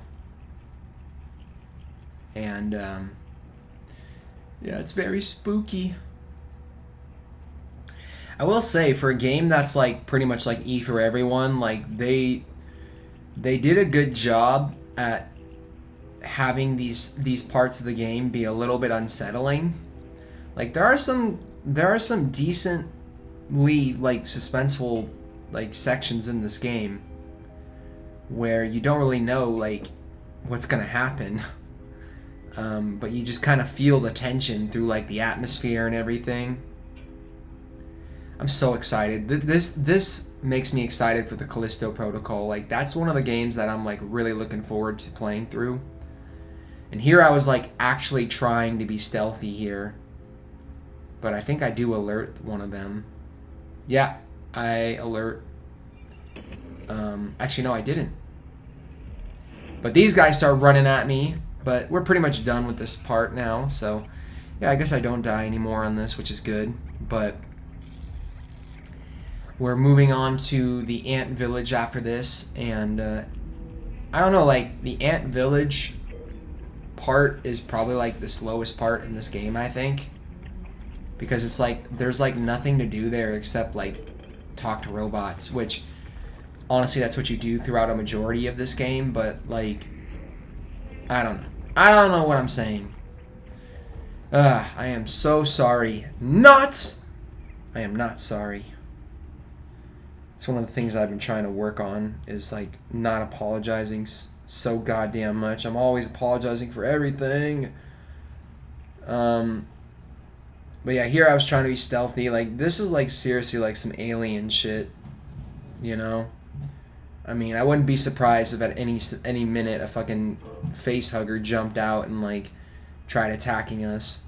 And, yeah, it's very spooky. I will say, for a game that's like pretty much like E for everyone, like they did a good job at having these parts of the game be a little bit unsettling. Like there are some decently like suspenseful like sections in this game where you don't really know like what's gonna happen, but you just kind of feel the tension through like the atmosphere and everything. I'm so excited. This makes me excited for the Callisto Protocol. Like, that's one of the games that I'm, like, really looking forward to playing through. And here I was, like, actually trying to be stealthy here. But I think I do alert one of them. Yeah, I alert. Actually, no, I didn't. But these guys start running at me. But we're pretty much done with this part now. So, yeah, I guess I don't die anymore on this, which is good. But we're moving on to the Ant Village after this, and I don't know, like, the Ant Village part is probably, like, the slowest part in this game, I think. because it's like there's like nothing to do there except like talk to robots, which honestly that's what you do throughout a majority of this game, but like I don't know what I'm saying. I am so sorry. I am not sorry. It's one of the things I've been trying to work on, is like not apologizing so goddamn much. I'm always apologizing for everything. But yeah, here I was trying to be stealthy. Like, this is like seriously like some alien shit, you know? I mean, I wouldn't be surprised if at any minute a fucking face hugger jumped out and like tried attacking us.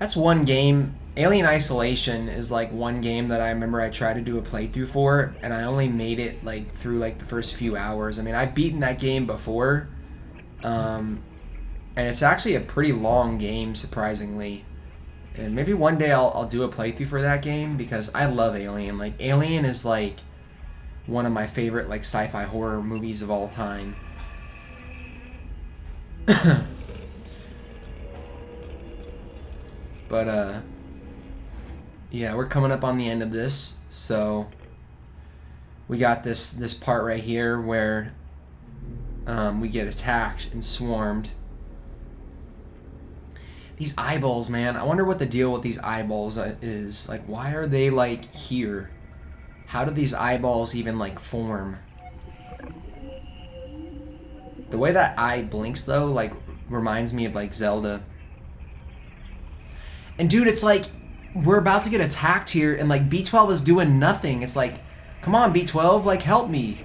That's one game. Alien Isolation is like one game that I remember I tried to do a playthrough for, and I only made it like through like the first few hours. I mean, I've beaten that game before, and it's actually a pretty long game, surprisingly. And maybe one day I'll do a playthrough for that game, because I love Alien. Like, Alien is like one of my favorite like sci-fi horror movies of all time. But yeah, we're coming up on the end of this, so we got this part right here where we get attacked and swarmed. These eyeballs, man. I wonder what the deal with these eyeballs is. Like, why are they like here? How do these eyeballs even like form? The way that eye blinks though, like, reminds me of like Zelda. And dude, it's like we're about to get attacked here, and like B12 is doing nothing. It's like, come on, B12, like, help me.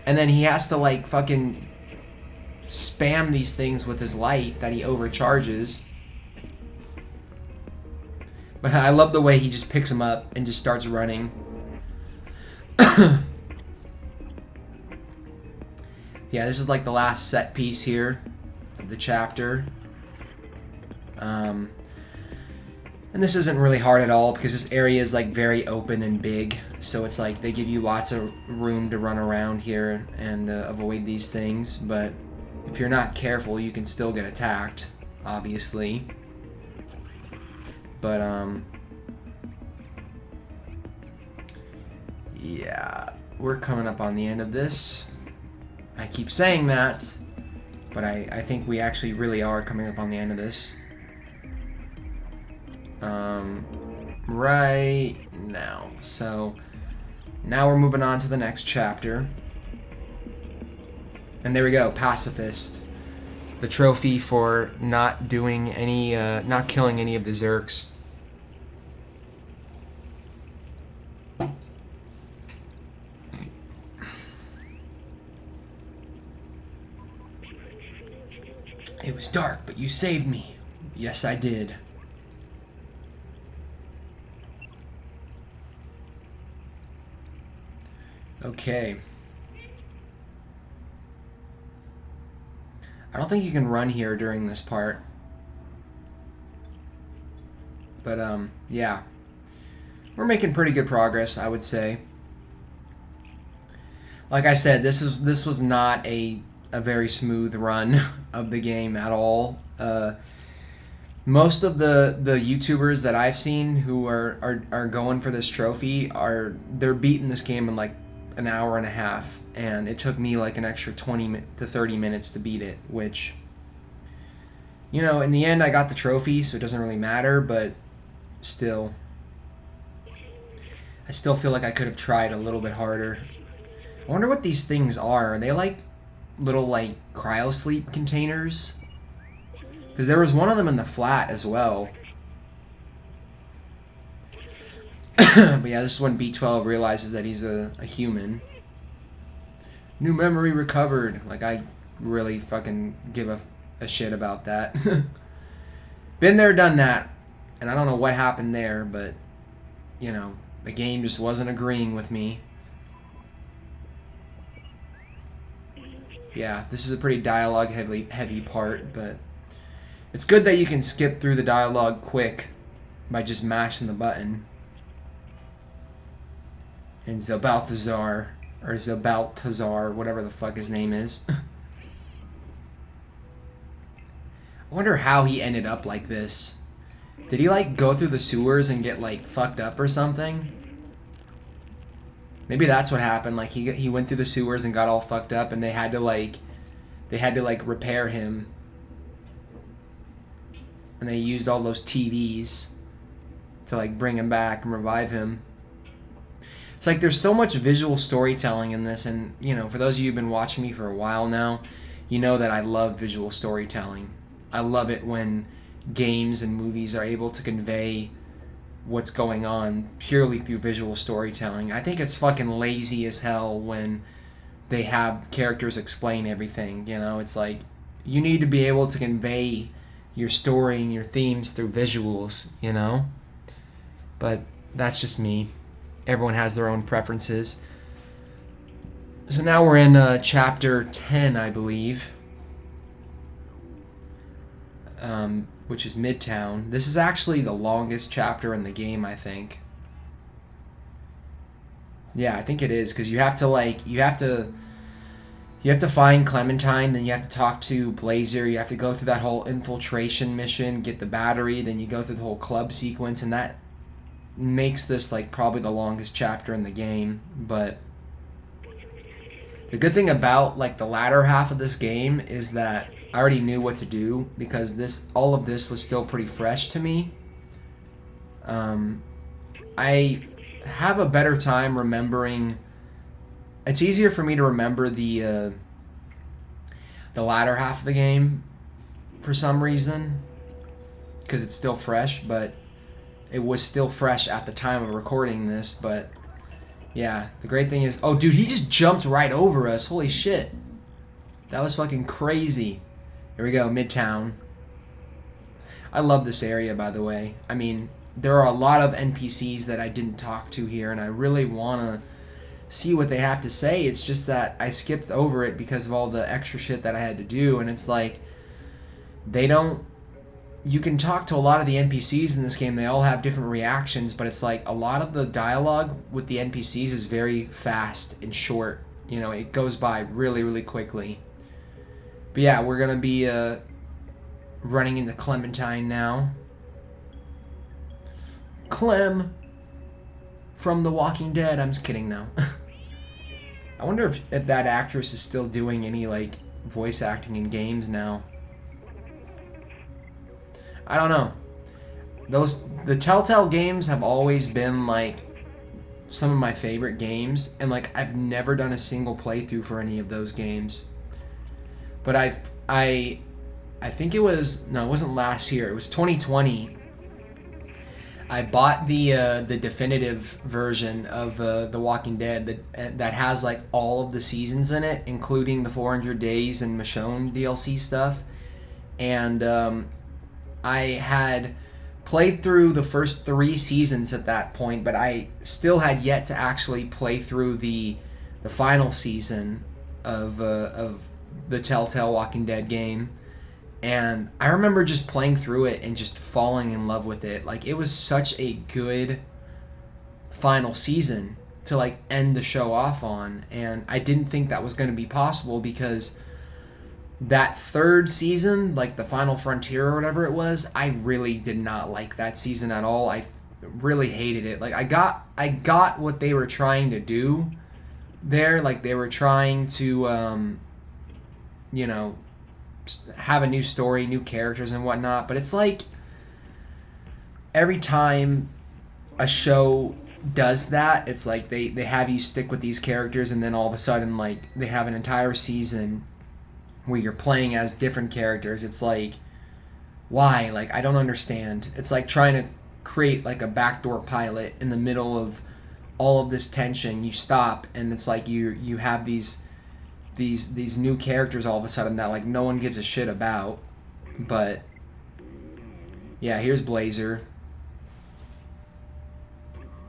And then he has to like fucking spam these things with his light that he overcharges. But I love the way he just picks them up and just starts running. Yeah, this is like the last set piece here of the chapter. And this isn't really hard at all, because this area is like very open and big, so it's like they give you lots of room to run around here and avoid these things. But if you're not careful, you can still get attacked, obviously. But yeah, we're coming up on the end of this. I keep saying that, but I think we actually really are coming up on the end of this. Right now. So now we're moving on to the next chapter. And there we go, Pacifist. The trophy for not doing any, not killing any of the Zerks. It was dark, but you saved me. Yes, I did. Okay. I don't think you can run here during this part. But, yeah. We're making pretty good progress, I would say. Like I said, this was not a very smooth run of the game at all. Most of the YouTubers that I've seen who are going for this trophy they're beating this game in like an hour and a half, and it took me like an extra 20 to 30 minutes to beat it, which, you know, in the end I got the trophy, so it doesn't really matter, but still, I still feel like I could have tried a little bit harder. I wonder what these things are. Are they like little like cryosleep containers? Because there was one of them in the flat as well. But yeah, this is when B12 realizes that he's a human. New memory recovered. Like, I really fucking give a shit about that. Been there, done that. And I don't know what happened there, but, you know, the game just wasn't agreeing with me. Yeah, this is a pretty dialogue heavy part, but it's good that you can skip through the dialogue quick by just mashing the button. And Balthazar, whatever the fuck his name is. wonder how he ended up like this. Did he like go through the sewers and get like fucked up or something? Maybe that's what happened. Like he went through the sewers and got all fucked up, and they had to like repair him. And they used all those TVs to like bring him back and revive him. It's like there's so much visual storytelling in this, and you know, for those of you who've been watching me for a while now, you know that I love visual storytelling. I love it when games and movies are able to convey what's going on purely through visual storytelling. I think it's fucking lazy as hell when they have characters explain everything, you know? It's like, you need to be able to convey your story and your themes through visuals, you know? But that's just me. Everyone has their own preferences. So now we're in chapter 10, I believe. Which is Midtown. This is actually the longest chapter in the game, I think. Yeah, I think it is, because you have to find Clementine, then you have to talk to Blazer, you have to go through that whole infiltration mission, get the battery, then you go through the whole club sequence, and that makes this like probably the longest chapter in the game. But the good thing about like the latter half of this game is that I already knew what to do, because all of this was still pretty fresh to me. I have a better time remembering. It's easier for me to remember the latter half of the game for some reason, because it's still fresh, but it was still fresh at the time of recording this. But yeah, the great thing is, oh dude, he just jumped right over us. Holy shit. That was fucking crazy. Here we go, Midtown. I love this area, by the way. I mean, there are a lot of NPCs that I didn't talk to here, and I really want to see what they have to say. It's just that I skipped over it because of all the extra shit that I had to do, and it's like, you can talk to a lot of the NPCs in this game. They all have different reactions, but it's like a lot of the dialogue with the NPCs is very fast and short. You know, it goes by really, really quickly. But yeah, we're going to be running into Clementine now. Clem from The Walking Dead. I'm just kidding now. I wonder if that actress is still doing any like voice acting in games now. I don't know. The Telltale games have always been like some of my favorite games, and like I've never done a single playthrough for any of those games. But I think it wasn't last year. It was 2020. I bought the definitive version of The Walking Dead that has like all of the seasons in it, including the 400 Days and Michonne DLC stuff. And I had played through the first 3 seasons at that point, but I still had yet to actually play through the final season of the Telltale Walking Dead game. And I remember just playing through it and just falling in love with it. Like, it was such a good final season to like end the show off on, and I didn't think that was going to be possible, because that 3rd season, like the Final Frontier or whatever it was, I really did not like that season at all. I really hated it. Like, I got what they were trying to do there. Like, they were trying to you know, have a new story, new characters and whatnot, but it's like every time a show does that, it's like they have you stick with these characters, and then all of a sudden like they have an entire season where you're playing as different characters. It's like, why? Like, I don't understand. It's like trying to create like a backdoor pilot in the middle of all of this tension. You stop, and it's like you have these new characters all of a sudden that like no one gives a shit about. But yeah, here's Blazer.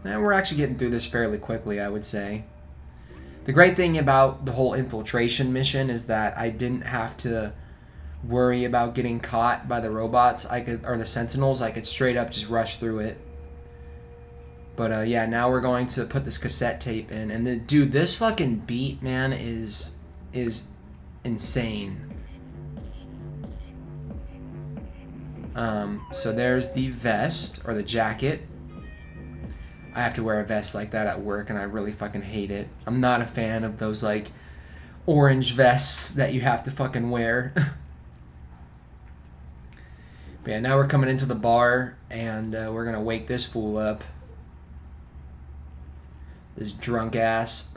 And we're actually getting through this fairly quickly, I would say. The great thing about the whole infiltration mission is that I didn't have to worry about getting caught by the robots. Or the Sentinels. I could straight up just rush through it. But yeah, now we're going to put this cassette tape in, and dude, this fucking beat, man, is insane. So there's the vest, or the jacket. I have to wear a vest like that at work, and I really fucking hate it. I'm not a fan of those, like, orange vests that you have to fucking wear. But yeah, now we're coming into the bar, and we're gonna wake this fool up. This drunk ass.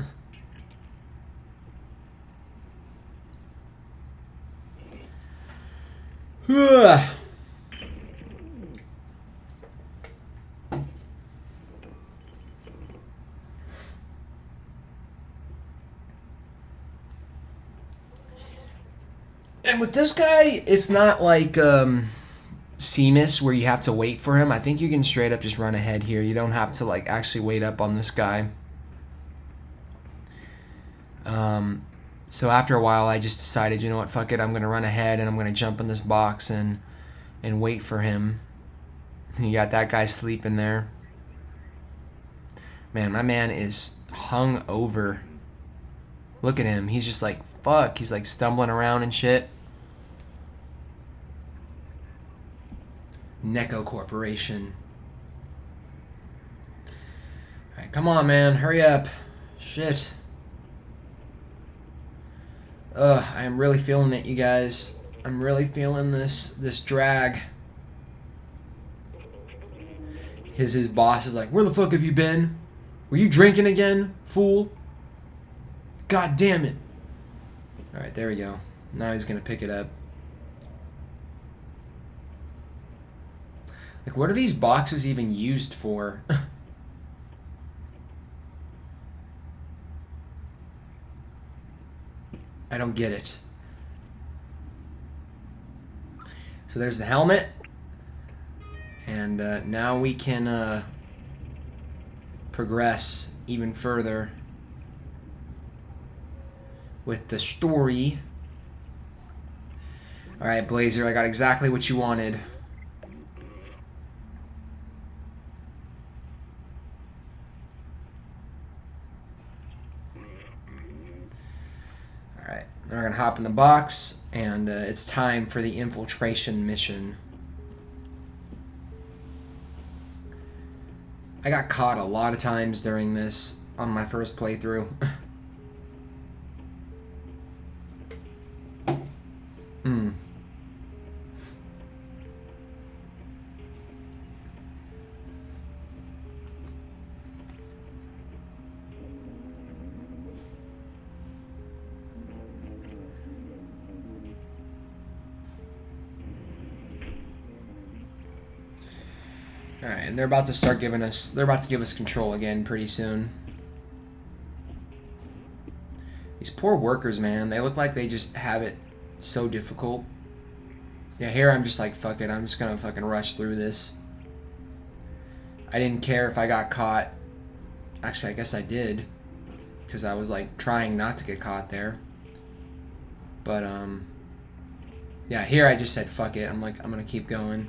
And with this guy, it's not like Seamus where you have to wait for him. I think you can straight up just run ahead here. You don't have to like actually wait up on this guy. So after a while, I just decided, you know what, fuck it, I'm gonna run ahead and I'm gonna jump in this box and wait for him. You got that guy sleeping there. Man, my man is hung over. Look at him. He's just like, fuck. He's like stumbling around and shit. Neko Corporation. Alright, come on, man. Hurry up. Shit. I am really feeling it, you guys. I'm really feeling this drag. His boss is like, where the fuck have you been? Were you drinking again, fool? God damn it. Alright, there we go. Now he's gonna pick it up. Like, what are these boxes even used for? I don't get it. So there's the helmet. And now we can progress even further with the story. Alright, Blazer, I got exactly what you wanted. Alright, now we're gonna hop in the box, and it's time for the infiltration mission. I got caught a lot of times during this on my first playthrough. Alright, and they're about to start giving us, they're about to give us control again pretty soon. These poor workers, man, they look like they just have it so difficult. Yeah, here I'm just like, fuck it, I'm just gonna fucking rush through this. I didn't care if I got caught. Actually, I guess I did. Because I was like trying not to get caught there. But, yeah, here I just said, fuck it, I'm like, I'm gonna keep going.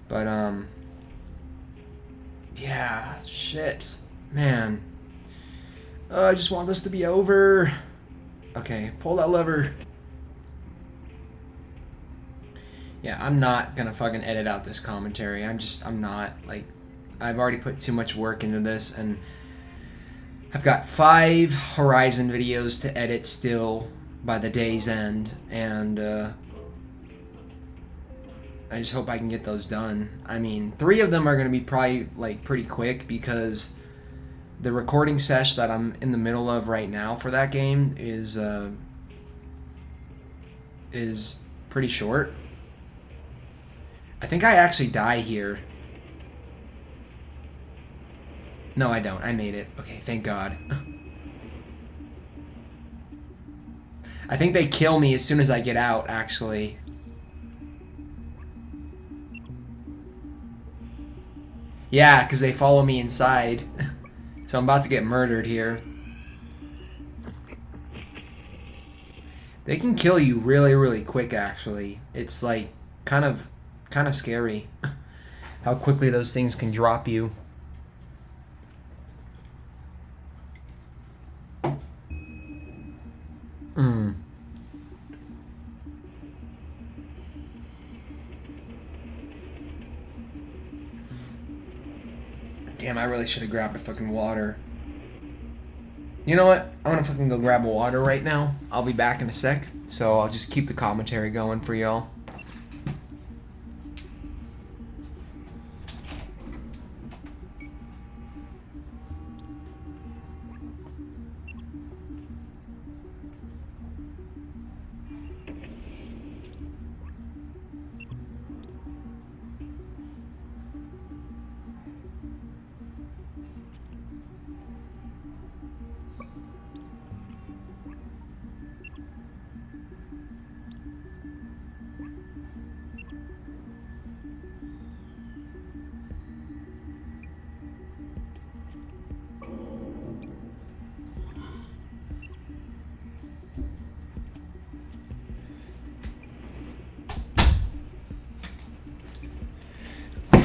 But, yeah, shit, man. I just want this to be over. Okay, pull that lever. Yeah, I'm not gonna fucking edit out this commentary. I'm not. Like, I've already put too much work into this, and I've got 5 Horizon videos to edit still by the day's end, and, I just hope I can get those done. I mean, 3 of them are going to be probably, like, pretty quick because the recording sesh that I'm in the middle of right now for that game is pretty short. I think I actually die here. No, I don't. I made it. Okay, thank God. I think they kill me as soon as I get out, actually. Yeah, because they follow me inside. So I'm about to get murdered here. They can kill you really, really quick, actually. It's like kind of scary how quickly those things can drop you. Damn, I really should have grabbed a fucking water. You know what? I'm gonna fucking go grab a water right now. I'll be back in a sec, so I'll just keep the commentary going for y'all.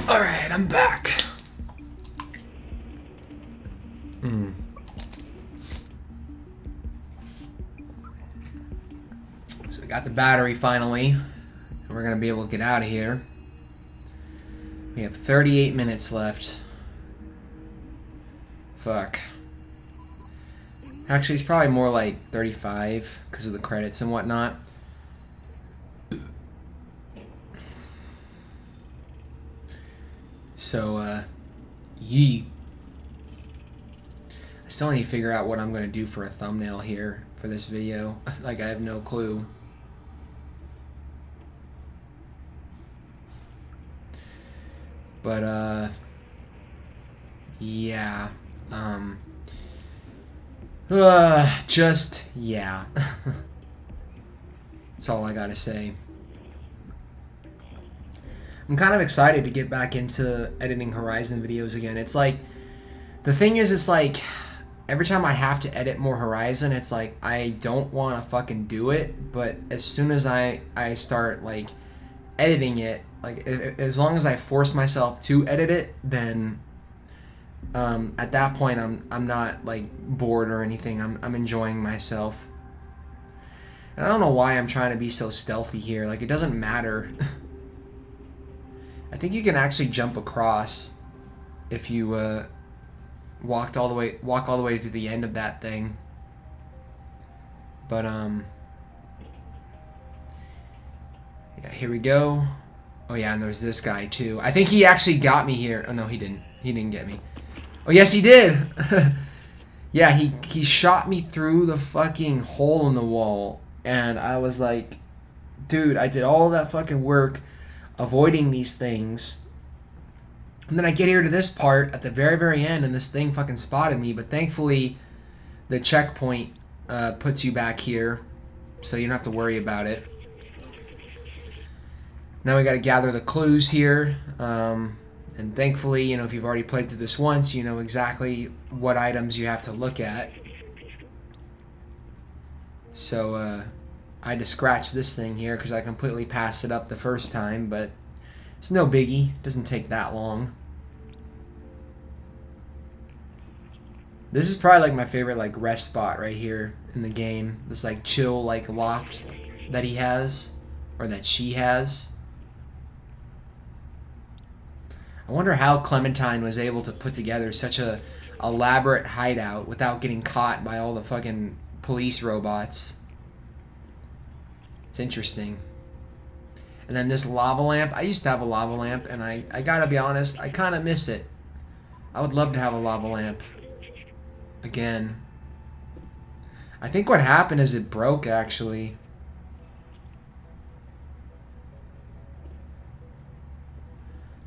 Alright, I'm back. So we got the battery finally. And we're going to be able to get out of here. We have 38 minutes left. Fuck. Actually, it's probably more like 35 because of the credits and whatnot. So, yee. I still need to figure out what I'm going to do for a thumbnail here for this video. Like, I have no clue. But, yeah. Just, yeah. That's all I gotta say. I'm kind of excited to get back into editing Horizon videos again. It's like, the thing is, it's like, every time I have to edit more Horizon, it's like, I don't want to fucking do it, but as soon as I start, like, editing it, like, as long as I force myself to edit it, then, at that point, I'm not, like, bored or anything. I'm enjoying myself. And I don't know why I'm trying to be so stealthy here. Like, it doesn't matter. I think you can actually jump across if you walk all the way to the end of that thing. But yeah, here we go. Oh yeah, and there's this guy too. I think he actually got me here. Oh no, he didn't. He didn't get me. Oh yes, he did. Yeah, he shot me through the fucking hole in the wall, and I was like, dude, I did all that fucking work avoiding these things, and then I get here to this part at the very, very end, and this thing fucking spotted me, but thankfully the checkpoint puts you back here, so you don't have to worry about it. Now we gotta gather the clues here, and thankfully, you know, if you've already played through this once, you know exactly what items you have to look at. So, I had to scratch this thing here because I completely passed it up the first time, but it's no biggie. It doesn't take that long. This is probably like my favorite like rest spot right here in the game. This like chill like loft that he has, or that she has. I wonder how Clementine was able to put together such a elaborate hideout without getting caught by all the fucking police robots. It's interesting. And then this lava lamp. I used to have a lava lamp, and I gotta be honest, I kind of miss it. I would love to have a lava lamp again. I think what happened is it broke, actually.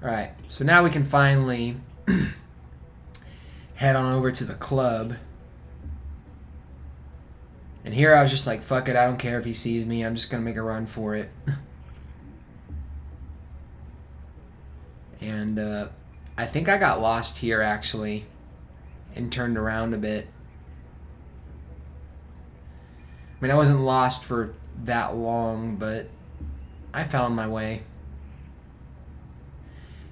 Alright, so now we can finally head on over to the club. And here I was just like, fuck it, I don't care if he sees me, I'm just gonna make a run for it. And I think I got lost here, actually, and turned around a bit. I mean, I wasn't lost for that long, but I found my way.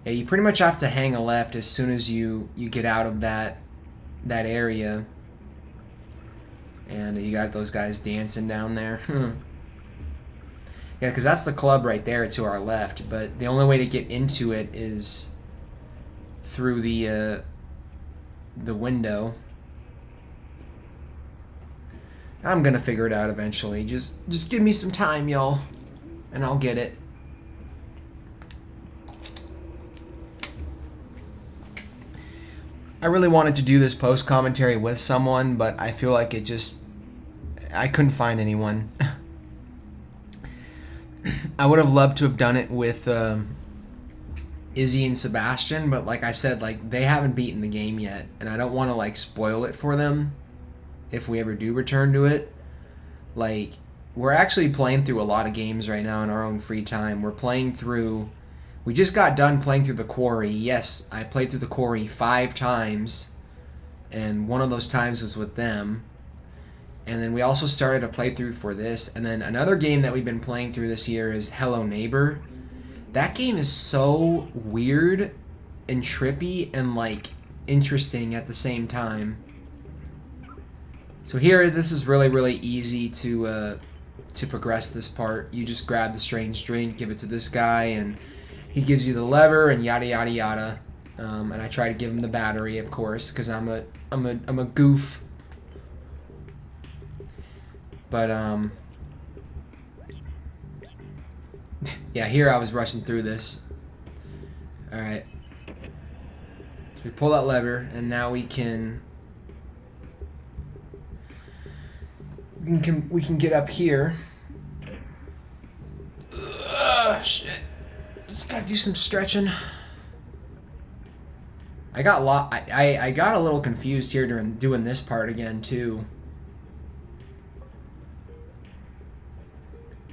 Yeah, you pretty much have to hang a left as soon as you get out of that area. And you got those guys dancing down there. Yeah, because that's the club right there to our left. But the only way to get into it is through the the window. I'm gonna figure it out eventually. Just give me some time, y'all, and I'll get it. I really wanted to do this post commentary with someone, but I feel like I couldn't find anyone. I would have loved to have done it with Izzy and Sebastian, but like I said, like they haven't beaten the game yet, and I don't want to like spoil it for them if we ever do return to it. Like, we're actually playing through a lot of games right now in our own free time. We just got done playing through the Quarry. Yes, I played through the Quarry 5 times, and one of those times was with them. And then we also started a playthrough for this. And then another game that we've been playing through this year is Hello Neighbor. That game is so weird and trippy and like interesting at the same time. So here, this is really, really easy to progress this part. You just grab the strange drink, give it to this guy, and he gives you the lever, and yada yada yada. And I try to give him the battery, of course, because I'm a goof. But yeah, here I was rushing through this. All right, so we pull that lever, and now we can get up here. Ugh, shit. Just gotta do some stretching. I got a little confused here during doing this part again too,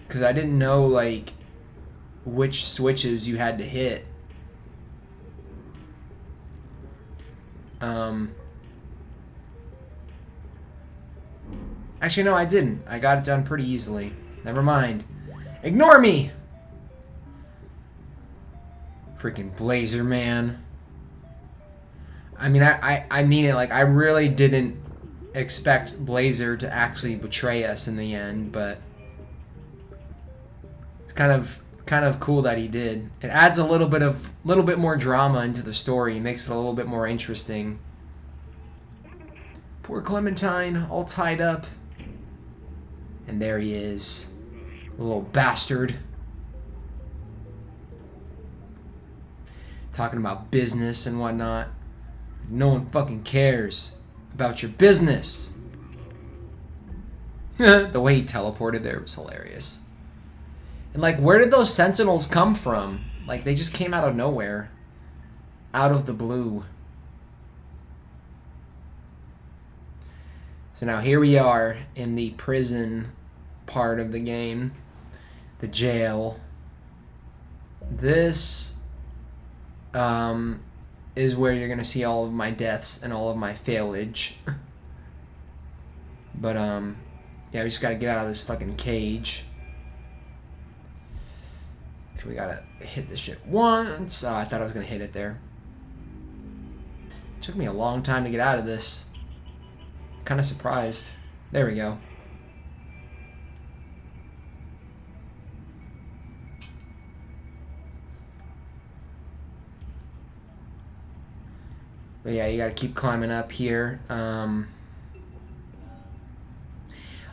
because I didn't know like which switches you had to hit. Actually, no, I didn't. I got it done pretty easily. Never mind. Ignore me! Freaking Blazer, man. I mean, I mean it. Like, I really didn't expect Blazer to actually betray us in the end, but it's kind of cool that he did. It adds a little bit more drama into the story. It makes it a little bit more interesting. Poor Clementine, all tied up. And there he is. The little bastard. Talking about business and whatnot. No one fucking cares about your business. The way he teleported there was hilarious. And like, where did those sentinels come from? Like, they just came out of nowhere. Out of the blue. So now here we are in the prison part of the game. The jail. This is where you're gonna see all of my deaths and all of my failage. But yeah, we just gotta get out of this fucking cage. And we gotta hit this shit once. Oh, I thought I was gonna hit it there. It took me a long time to get out of this. Kind of surprised. There we go. But yeah, you gotta keep climbing up here.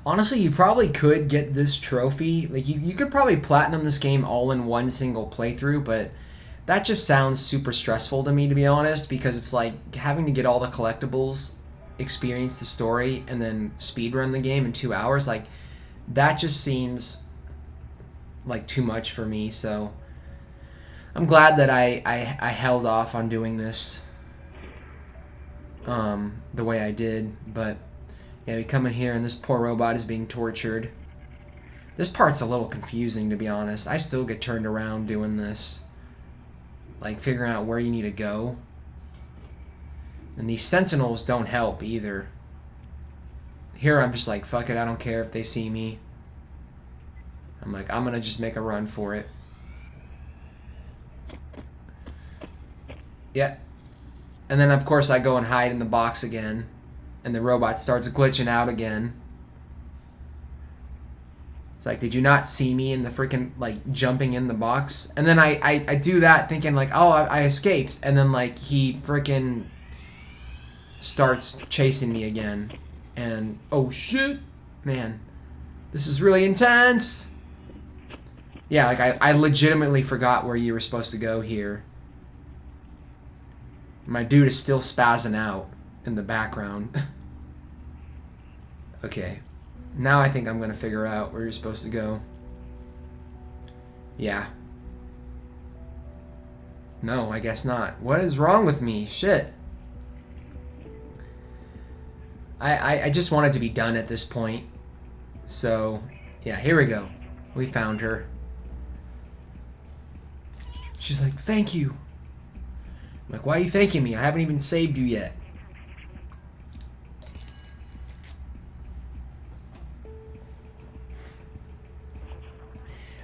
Honestly, you probably could get this trophy. Like, you could probably platinum this game all in one single playthrough, but that just sounds super stressful to me, to be honest, because it's like having to get all the collectibles, experience the story, and then speedrun the game in 2 hours. Like, that just seems like too much for me, so I'm glad that I held off on doing this the way I did. But yeah, we come in here and this poor robot is being tortured. This part's a little confusing, to be honest. I still get turned around doing this, like figuring out where you need to go. And these sentinels don't help either. Here I'm just like, fuck it, I don't care if they see me. I'm like, I'm gonna just make a run for it. Yeah. And then of course I go and hide in the box again. And the robot starts glitching out again. It's like, did you not see me in the freaking, like, jumping in the box? And then I do that thinking like, oh, I escaped. And then like he freaking starts chasing me again. And, oh shit, man, this is really intense. Yeah, like I legitimately forgot where you were supposed to go here. My dude is still spazzing out in the background. Okay, now I think I'm gonna figure out where you're supposed to go. Yeah. No, I guess not. What is wrong with me? Shit. I just want it to be done at this point. So, yeah, here we go. We found her. She's like, thank you. I'm like, why are you thanking me? I haven't even saved you yet.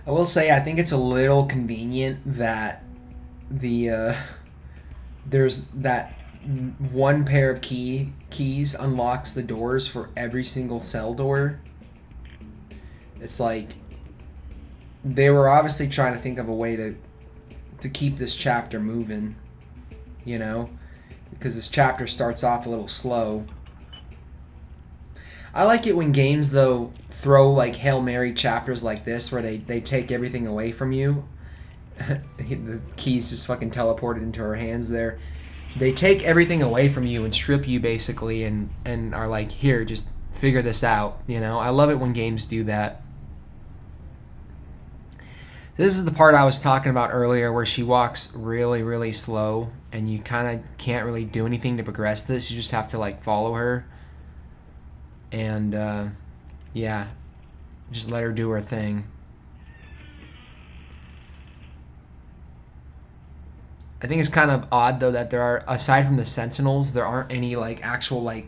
I will say, I think it's a little convenient that there's that one pair of keys unlocks the doors for every single cell door. It's like they were obviously trying to think of a way to keep this chapter moving, you know, because this chapter starts off a little slow. I like it when games, though, throw like Hail Mary chapters like this where they take everything away from you. The keys just fucking teleported into her hands there. They take everything away from you and strip you basically and are like, here, just figure this out, you know? I love it when games do that. This is the part I was talking about earlier where she walks really, really slow and you kind of can't really do anything to progress this. You just have to like follow her and yeah, just let her do her thing. I think it's kind of odd though that there are, aside from the sentinels, there aren't any like actual like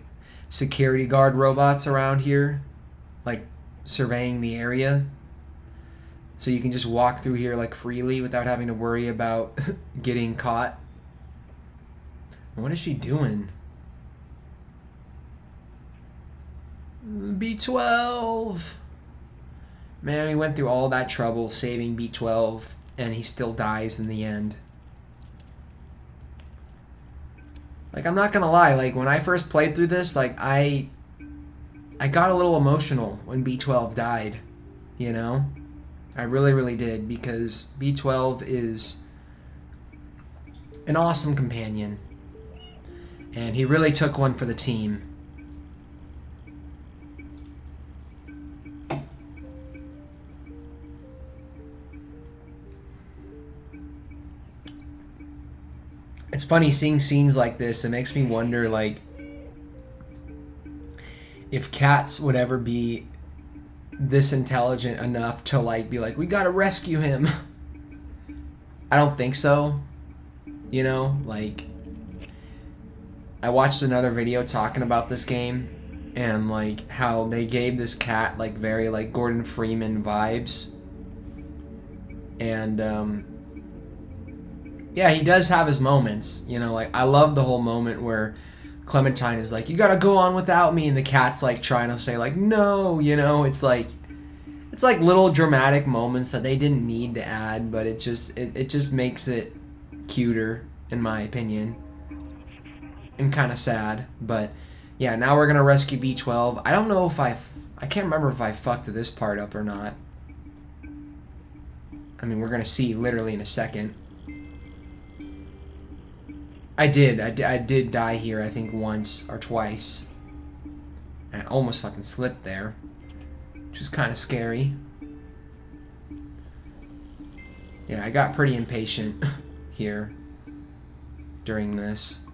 security guard robots around here like surveying the area. So you can just walk through here like freely without having to worry about getting caught. What is she doing? B12. Man, we went through all that trouble saving B12 and he still dies in the end. Like, I'm not gonna lie, like when I first played through this, like I got a little emotional when B12 died, you know? I really, really did, because B12 is an awesome companion. And he really took one for the team. It's funny seeing scenes like this. It makes me wonder, like, if cats would ever be this intelligent enough to like be like, we gotta rescue him. I don't think so. You know, like I watched another video talking about this game and like how they gave this cat like very like Gordon Freeman vibes. And yeah, he does have his moments, you know, like I love the whole moment where Clementine is like, you gotta go on without me, and the cat's like trying to say like, no, you know. It's like little dramatic moments that they didn't need to add, but it just makes it cuter in my opinion, and kind of sad. But yeah, now we're gonna rescue B12. I don't know if I can't remember if I fucked this part up or not. I mean, we're gonna see literally in a second. I did die here, I think, once or twice. I almost fucking slipped there, which is kind of scary. Yeah, I got pretty impatient here during this.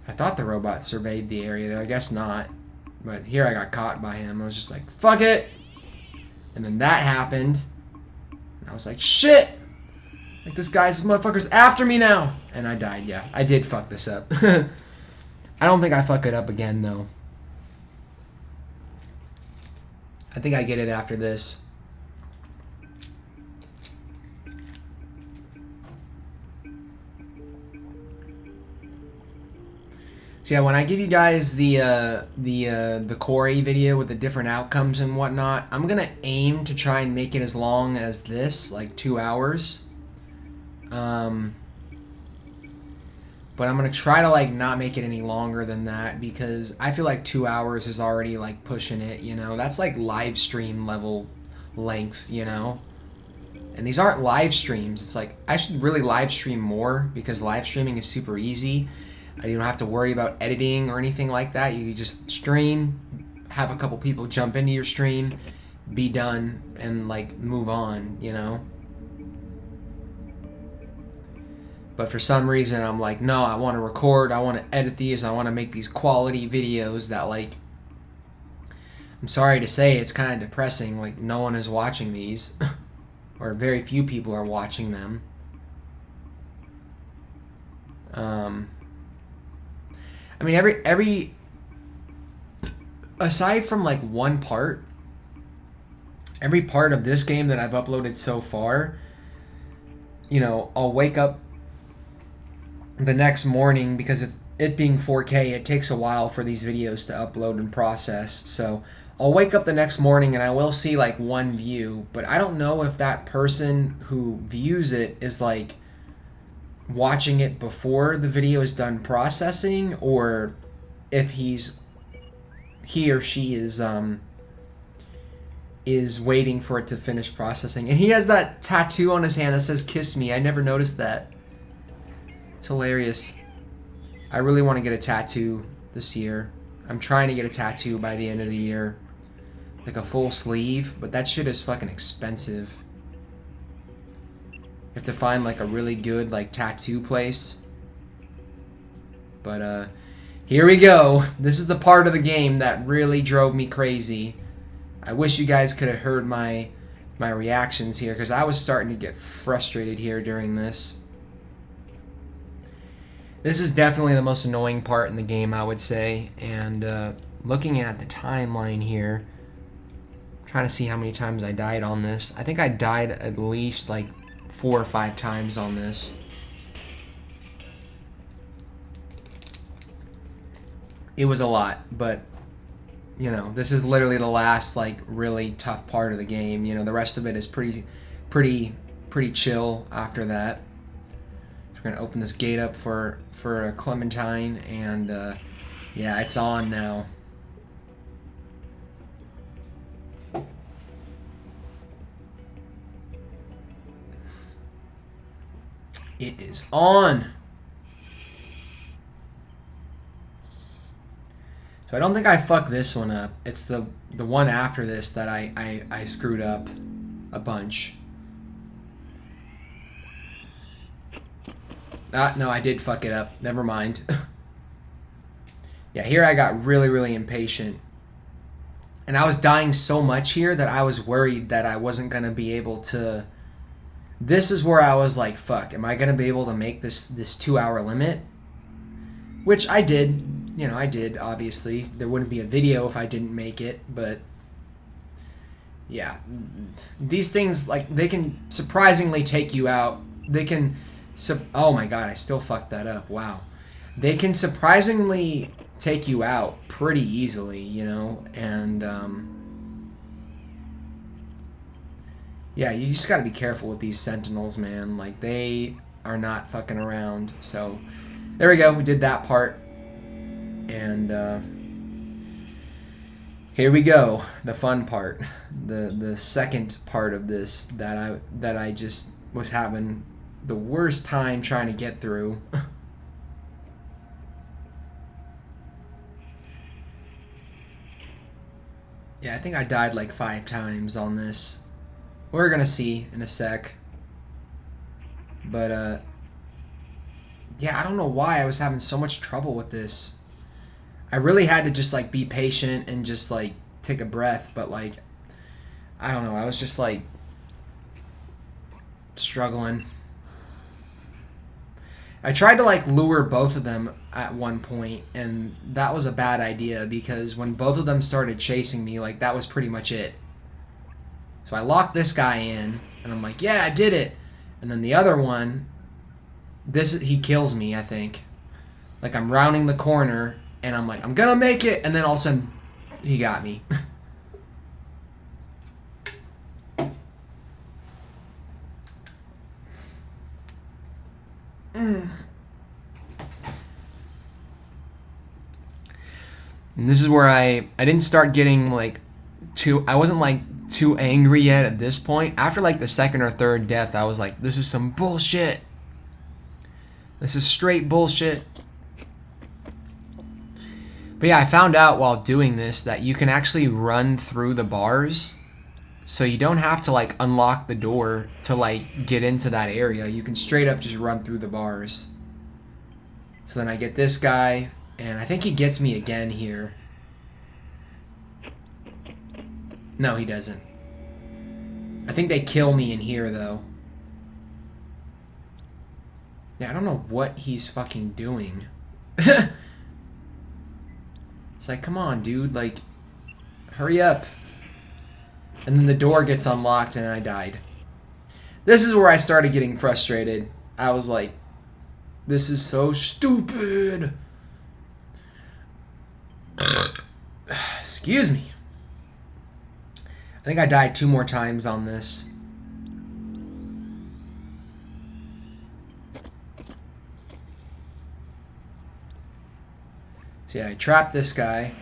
I thought the robot surveyed the area there. I guess not. But here I got caught by him. I was just like, fuck it! And then that happened. I was like, shit! Like, this motherfucker's after me now! And I died, yeah. I did fuck this up. I don't think I fuck it up again, though. I think I get it after this. So yeah, when I give you guys the Corey video with the different outcomes and whatnot, I'm gonna aim to try and make it as long as this, like 2 hours. But I'm gonna try to like not make it any longer than that, because I feel like 2 hours is already like pushing it, you know? That's like live stream level length, you know? And these aren't live streams. It's like, I should really live stream more, because live streaming is super easy. You don't have to worry about editing or anything like that. You just stream, have a couple people jump into your stream, be done, and like move on, you know? But for some reason, I'm like, no, I want to record, I want to edit these, I want to make these quality videos that, like, I'm sorry to say, it's kind of depressing. Like, no one is watching these, or very few people are watching them. I mean, every aside from like one part, every part of this game that I've uploaded so far, you know, I'll wake up the next morning, because it being 4K, it takes a while for these videos to upload and process. So I'll wake up the next morning and I will see like one view, but I don't know if that person who views it is like watching it before the video is done processing, or if he or she is waiting for it to finish processing. And he has that tattoo on his hand that says "Kiss Me." I never noticed that. It's hilarious. I really want to get a tattoo this year. I'm trying to get a tattoo by the end of the year. Like a full sleeve, but that shit is fucking expensive. You have to find like a really good like tattoo place. But here we go. This is the part of the game that really drove me crazy. I wish you guys could have heard my reactions here, because I was starting to get frustrated here during this. This is definitely the most annoying part in the game, I would say. And looking at the timeline here, trying to see how many times I died on this. I think I died at least like 4 or 5 times on this. It was a lot, but you know, this is literally the last like really tough part of the game. You know, the rest of it is pretty chill after that. We're gonna open this gate up for a Clementine, and yeah, it's on now. It is on. So I don't think I fucked this one up. It's the one after this that I screwed up a bunch. No, I did fuck it up. Never mind. Yeah, here I got really impatient. And I was dying so much here that I was worried that I wasn't going to be able to... This is where I was like, fuck, am I going to be able to make this 2-hour limit? Which I did. You know, I did, obviously. There wouldn't be a video if I didn't make it, but... Yeah. These things, like, they can surprisingly take you out. They can... Oh my god, I still fucked that up. Wow. They can surprisingly take you out pretty easily, you know, and yeah, you just gotta be careful with these sentinels, man. Like, they are not fucking around. So there we go, we did that part, and here we go, the fun part, the second part of this that I just was having the worst time trying to get through. Yeah, I think I died like 5 times on this. We're gonna see in a sec. But yeah, I don't know why I was having so much trouble with this. I really had to just like be patient and just like take a breath, but like, I don't know, I was just like struggling. I tried to like lure both of them at one point, and that was a bad idea, because when both of them started chasing me, like, that was pretty much it. So I locked this guy in, and I'm like, yeah, I did it. And then the other one, he kills me, I think. Like, I'm rounding the corner, and I'm like, I'm gonna make it, and then all of a sudden, he got me. And this is where I didn't start getting like I wasn't like too angry yet at this point. After like the second or third death, I was like, this is some bullshit. This is straight bullshit. But yeah, I found out while doing this that you can actually run through the bars. So you don't have to like unlock the door to like get into that area. You can straight up just run through the bars. So then I get this guy, and I think he gets me again here. No, he doesn't. I think they kill me in here though. Yeah, I don't know what he's fucking doing. It's like, come on, dude, like, hurry up. And then the door gets unlocked and I died. This is where I started getting frustrated. I was like, this is so stupid. Excuse me. I think I died 2 more times on this. So yeah, I trapped this guy.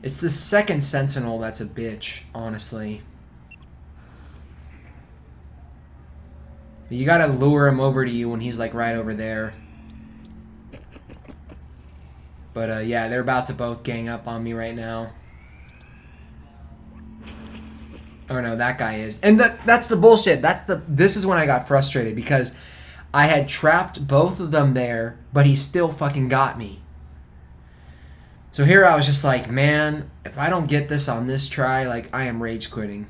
It's the second sentinel that's a bitch, honestly. You gotta lure him over to you when he's like right over there. But yeah, they're about to both gang up on me right now. Oh no, that guy is. And that's the bullshit. This is when I got frustrated because I had trapped both of them there, but he still fucking got me. So here I was just like, man, if I don't get this on this try, like, I am rage quitting.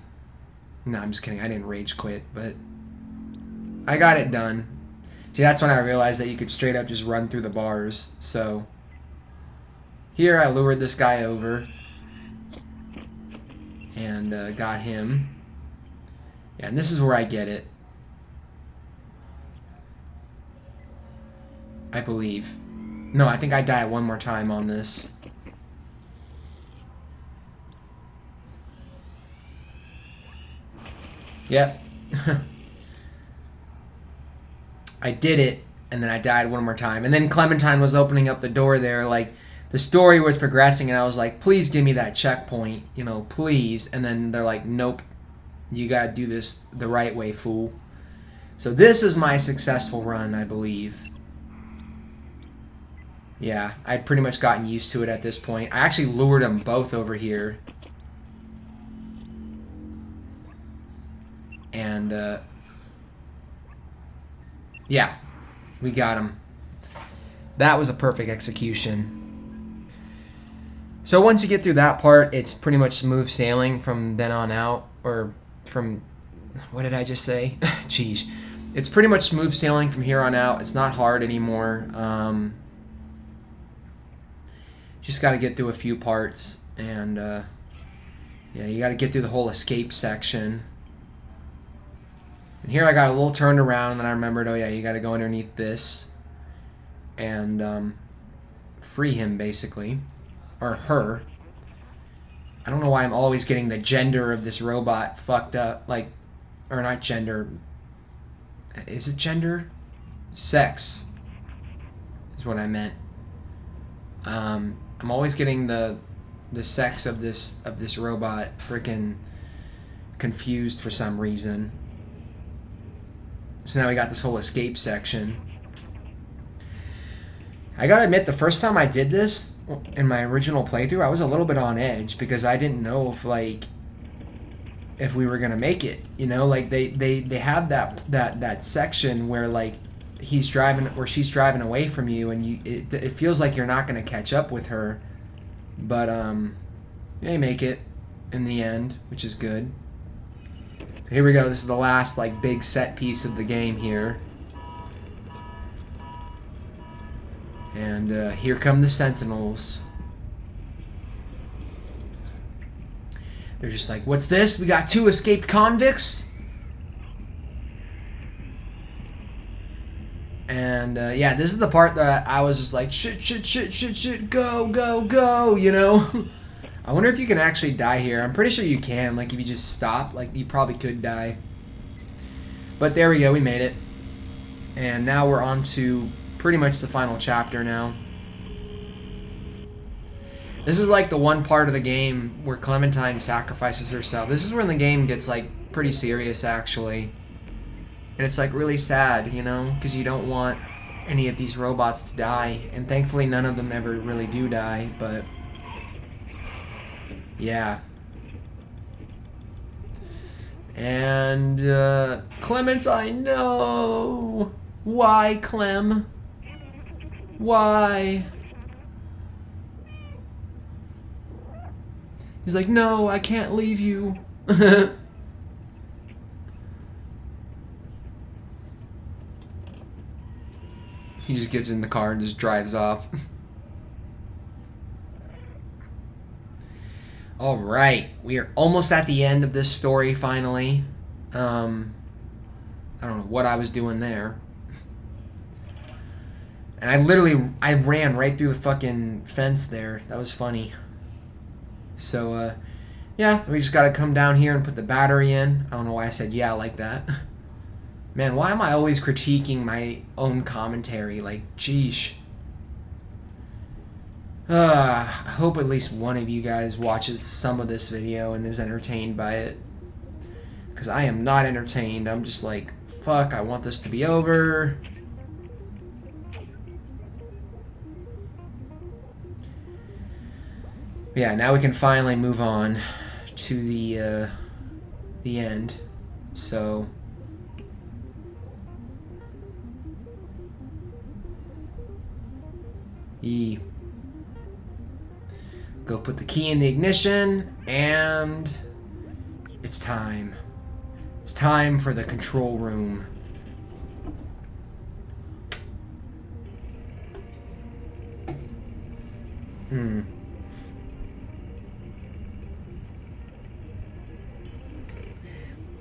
No, I'm just kidding. I didn't rage quit, but I got it done. See, that's when I realized that you could straight up just run through the bars. So here I lured this guy over and got him. Yeah, and this is where I get it. I believe. No, I think I die 1 more time on this. Yep. I did it, and then I died 1 more time. And then Clementine was opening up the door there, like, the story was progressing, and I was like, please give me that checkpoint, you know, please. And then they're like, nope, you gotta do this the right way, fool. So this is my successful run, I believe. Yeah, I'd pretty much gotten used to it at this point. I actually lured them both over here. And, yeah, we got him. That was a perfect execution. So once you get through that part, it's pretty much smooth sailing from then on out. Or from, what did I just say? Jeez. It's pretty much smooth sailing from here on out. It's not hard anymore. Just got to get through a few parts, and yeah, you got to get through the whole escape section. And here I got a little turned around, and then I remembered, oh yeah, you got to go underneath this and free him, basically, or her. I don't know why I'm always getting the gender of this robot fucked up, like, or not gender. Is it gender? Sex is what I meant. I'm always getting the sex of this robot freaking confused for some reason. So now we got this whole escape section. I gotta admit, the first time I did this in my original playthrough, I was a little bit on edge because I didn't know if we were gonna make it. You know, like they have that section where like he's driving or she's driving away from you, and it feels like you're not going to catch up with her, but they make it in the end, which is good. So here we go. This is the last like big set piece of the game here, and here come the Sentinels. They're just like, what's this? We got 2 escaped convicts? And yeah, this is the part that I was just like, shit, go, you know? I wonder if you can actually die here. I'm pretty sure you can. Like, if you just stop, like, you probably could die. But there we go, we made it. And now we're on to pretty much the final chapter now. This is like the one part of the game where Clementine sacrifices herself. This is when the game gets like pretty serious, actually. And it's like really sad, you know, because you don't want any of these robots to die. And thankfully none of them ever really do die, but yeah. And Clementine, no! Why, Clem? Why? He's like, no, I can't leave you. He just gets in the car and just drives off. Alright, we are almost at the end of this story finally. I don't know what I was doing there. And I ran right through the fucking fence there. That was funny. So, yeah, we just gotta come down here and put the battery in. I don't know why I said yeah like that. Man, why am I always critiquing my own commentary? Like, geesh. I hope at least one of you guys watches some of this video and is entertained by it. Because I am not entertained. I'm just like, fuck, I want this to be over. Yeah, now we can finally move on to the end. So go put the key in the ignition, and it's time. It's time for the control room.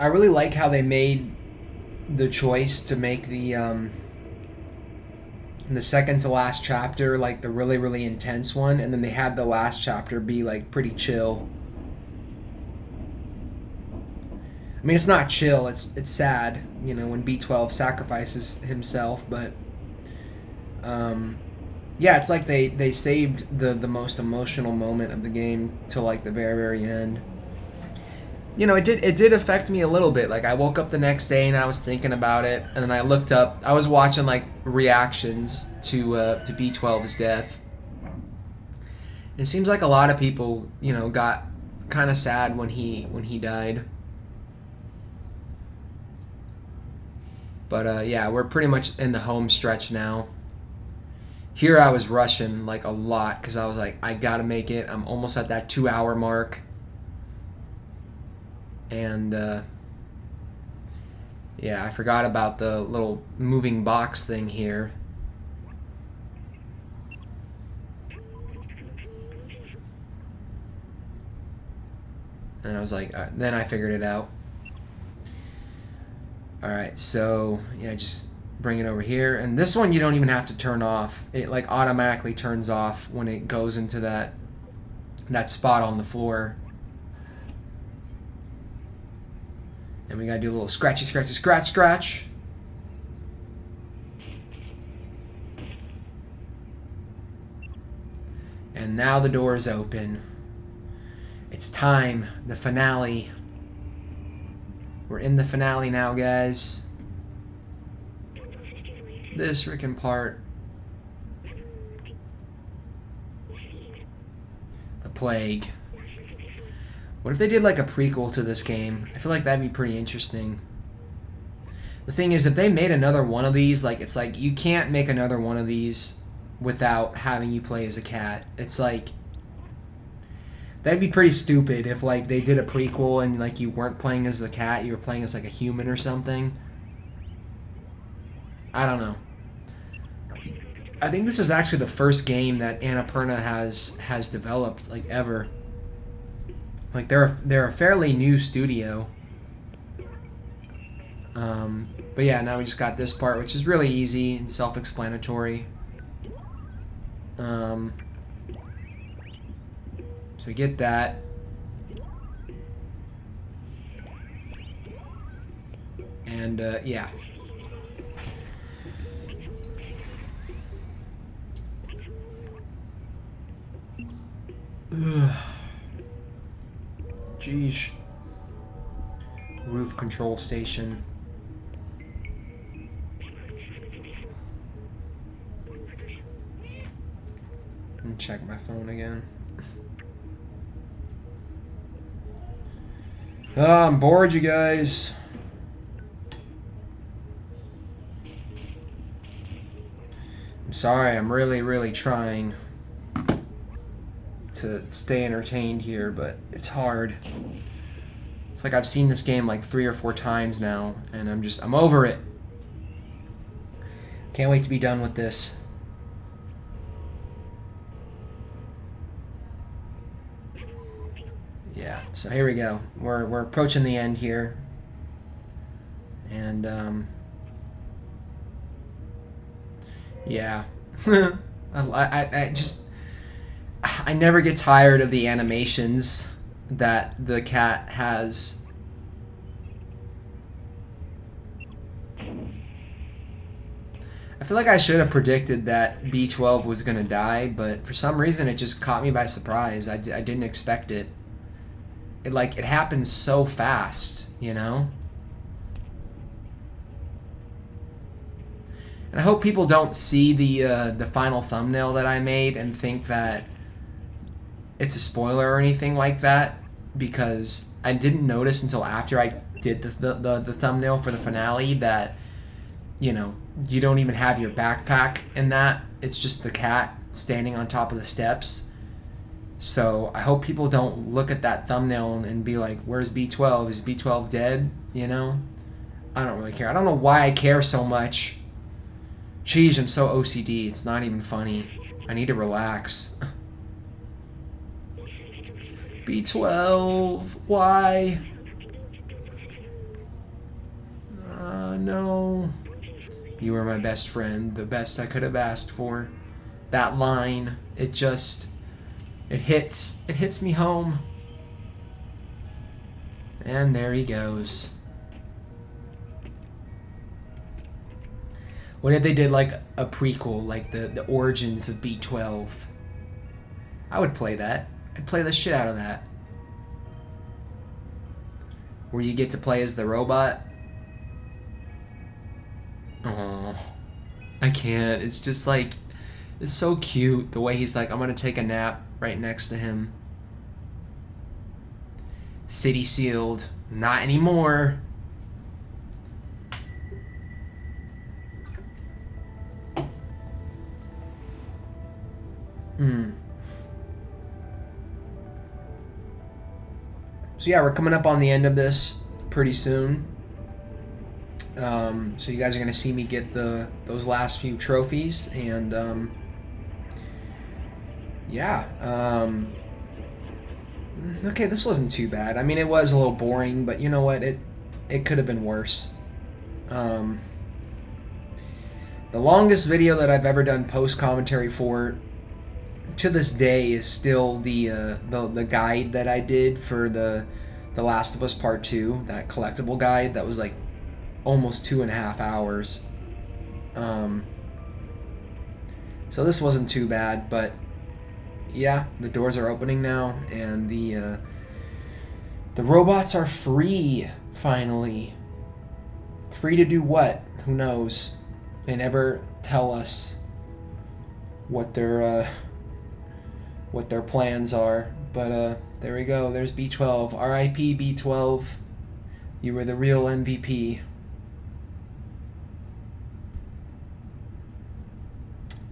I really like how they made the choice to make the second to last chapter like the really, really intense one, and then they had the last chapter be like pretty chill. I mean, it's not chill, it's sad, you know, when B12 sacrifices himself, but yeah, it's like they saved the most emotional moment of the game till like the very, very end. You know, it did affect me a little bit. Like, I woke up the next day and I was thinking about it, and then I looked up. I was watching like reactions to B12's death. And it seems like a lot of people, you know, got kind of sad when he died. But yeah, we're pretty much in the home stretch now. Here I was rushing like a lot because I was like, I gotta make it. I'm almost at that 2-hour mark. And yeah, I forgot about the little moving box thing here. And I was like, then I figured it out. Alright, so yeah, just bring it over here. And this one you don't even have to turn off. It like automatically turns off when it goes into that spot on the floor. And we gotta do a little scratchy, scratchy, scratch, scratch. And now the door is open. It's time, the finale. We're in the finale now, guys. This freaking part. The plague. What if they did like a prequel to this game? I feel like that'd be pretty interesting. The thing is, if they made another one of these, like, it's like you can't make another one of these without having you play as a cat. It's like, that'd be pretty stupid if like they did a prequel and like you weren't playing as the cat, you were playing as like a human or something. I don't know. I think this is actually the first game that Annapurna has developed like ever. Like they're a fairly new studio. But yeah, now we just got this part, which is really easy and self-explanatory. So we get that. And yeah. Ugh. Jeez. Roof control station. Let me check my phone again. Oh, I'm bored, you guys. I'm sorry, I'm really trying to stay entertained here, but it's hard. It's like I've seen this game like 3 or 4 times now, and I'm over it. Can't wait to be done with this. Yeah, so here we go. We're approaching the end here. And yeah. I never get tired of the animations that the cat has. I feel like I should have predicted that B12 was gonna die, but for some reason it just caught me by surprise. I didn't expect it. It happens so fast, you know? And I hope people don't see the final thumbnail that I made and think that it's a spoiler or anything like that, because I didn't notice until after I did the thumbnail for the finale that, you know, you don't even have your backpack in that. It's just the cat standing on top of the steps. So I hope people don't look at that thumbnail and be like, where's B12? Is B12 dead? You know? I don't really care. I don't know why I care so much. Jeez, I'm so OCD. It's not even funny. I need to relax. B12, why? No. You were my best friend, the best I could have asked for. That line, it hits me home. And there he goes. What if they did like a prequel, like the origins of B12? I would play that. I'd play the shit out of that. Where you get to play as the robot. Oh, I can't. It's just like, it's so cute the way he's like, I'm gonna take a nap right next to him. City sealed. Not anymore. So yeah, we're coming up on the end of this pretty soon. So you guys are gonna see me get those last few trophies, and yeah. Okay, this wasn't too bad. I mean, it was a little boring, but you know what? It could have been worse. The longest video that I've ever done post commentary for, to this day, is still the guide that I did for the Last of Us Part 2, that collectible guide that was like almost 2.5 hours. So this wasn't too bad, but yeah, the doors are opening now, and the robots are free finally. Free to do what? Who knows? They never tell us what their plans are, but there we go. There's B12. R.I.P. B12. You were the real MVP.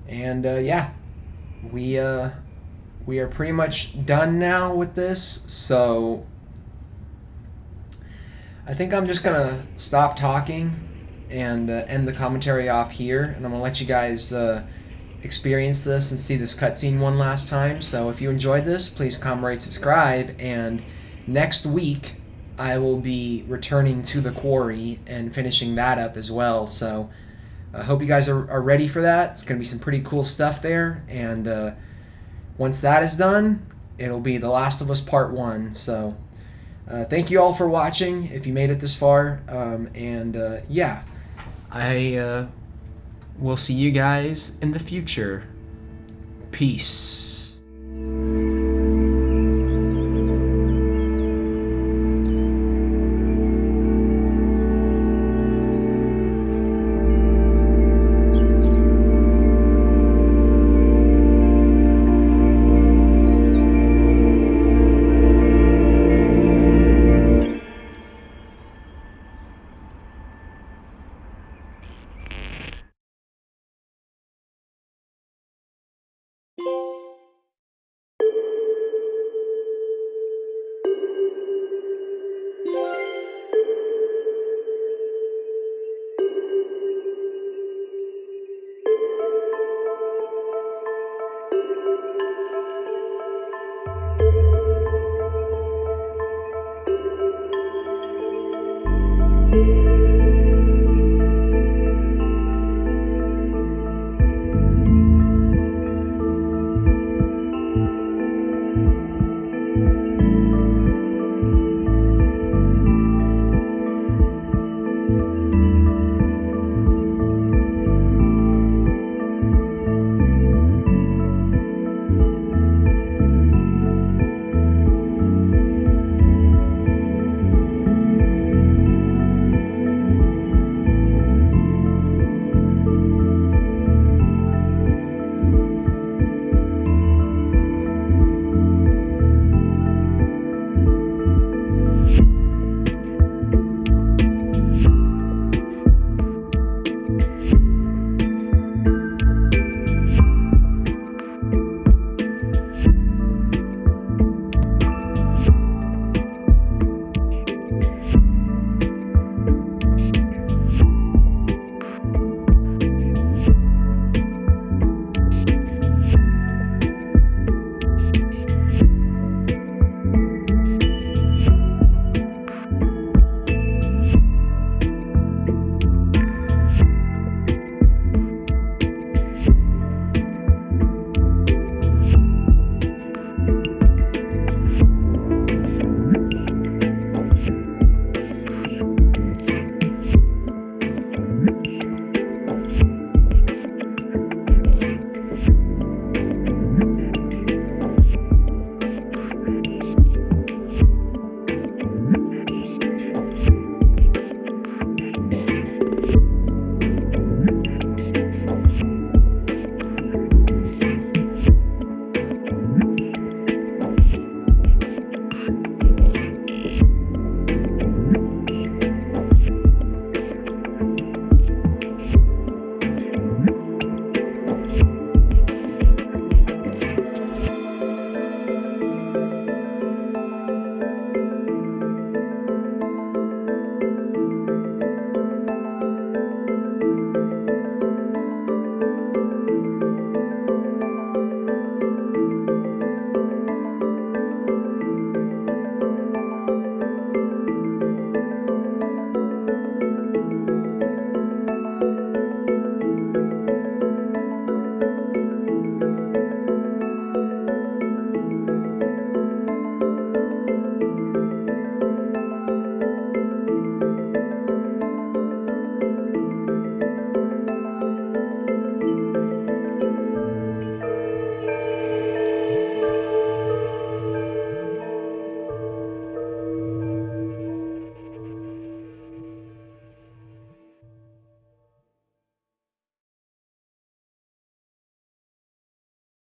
And yeah, we are pretty much done now with this, so I think I'm just gonna stop talking and end the commentary off here, and I'm gonna let you guys experience this and see this cutscene one last time. So if you enjoyed this, please comment, rate, subscribe, and next week I will be returning to the quarry and finishing that up as well. So I hope you guys are ready for that. It's going to be some pretty cool stuff there, and once that is done, it'll be The Last of Us Part 1. So thank you all for watching, if you made it this far, and yeah, I will see you guys in the future. Peace.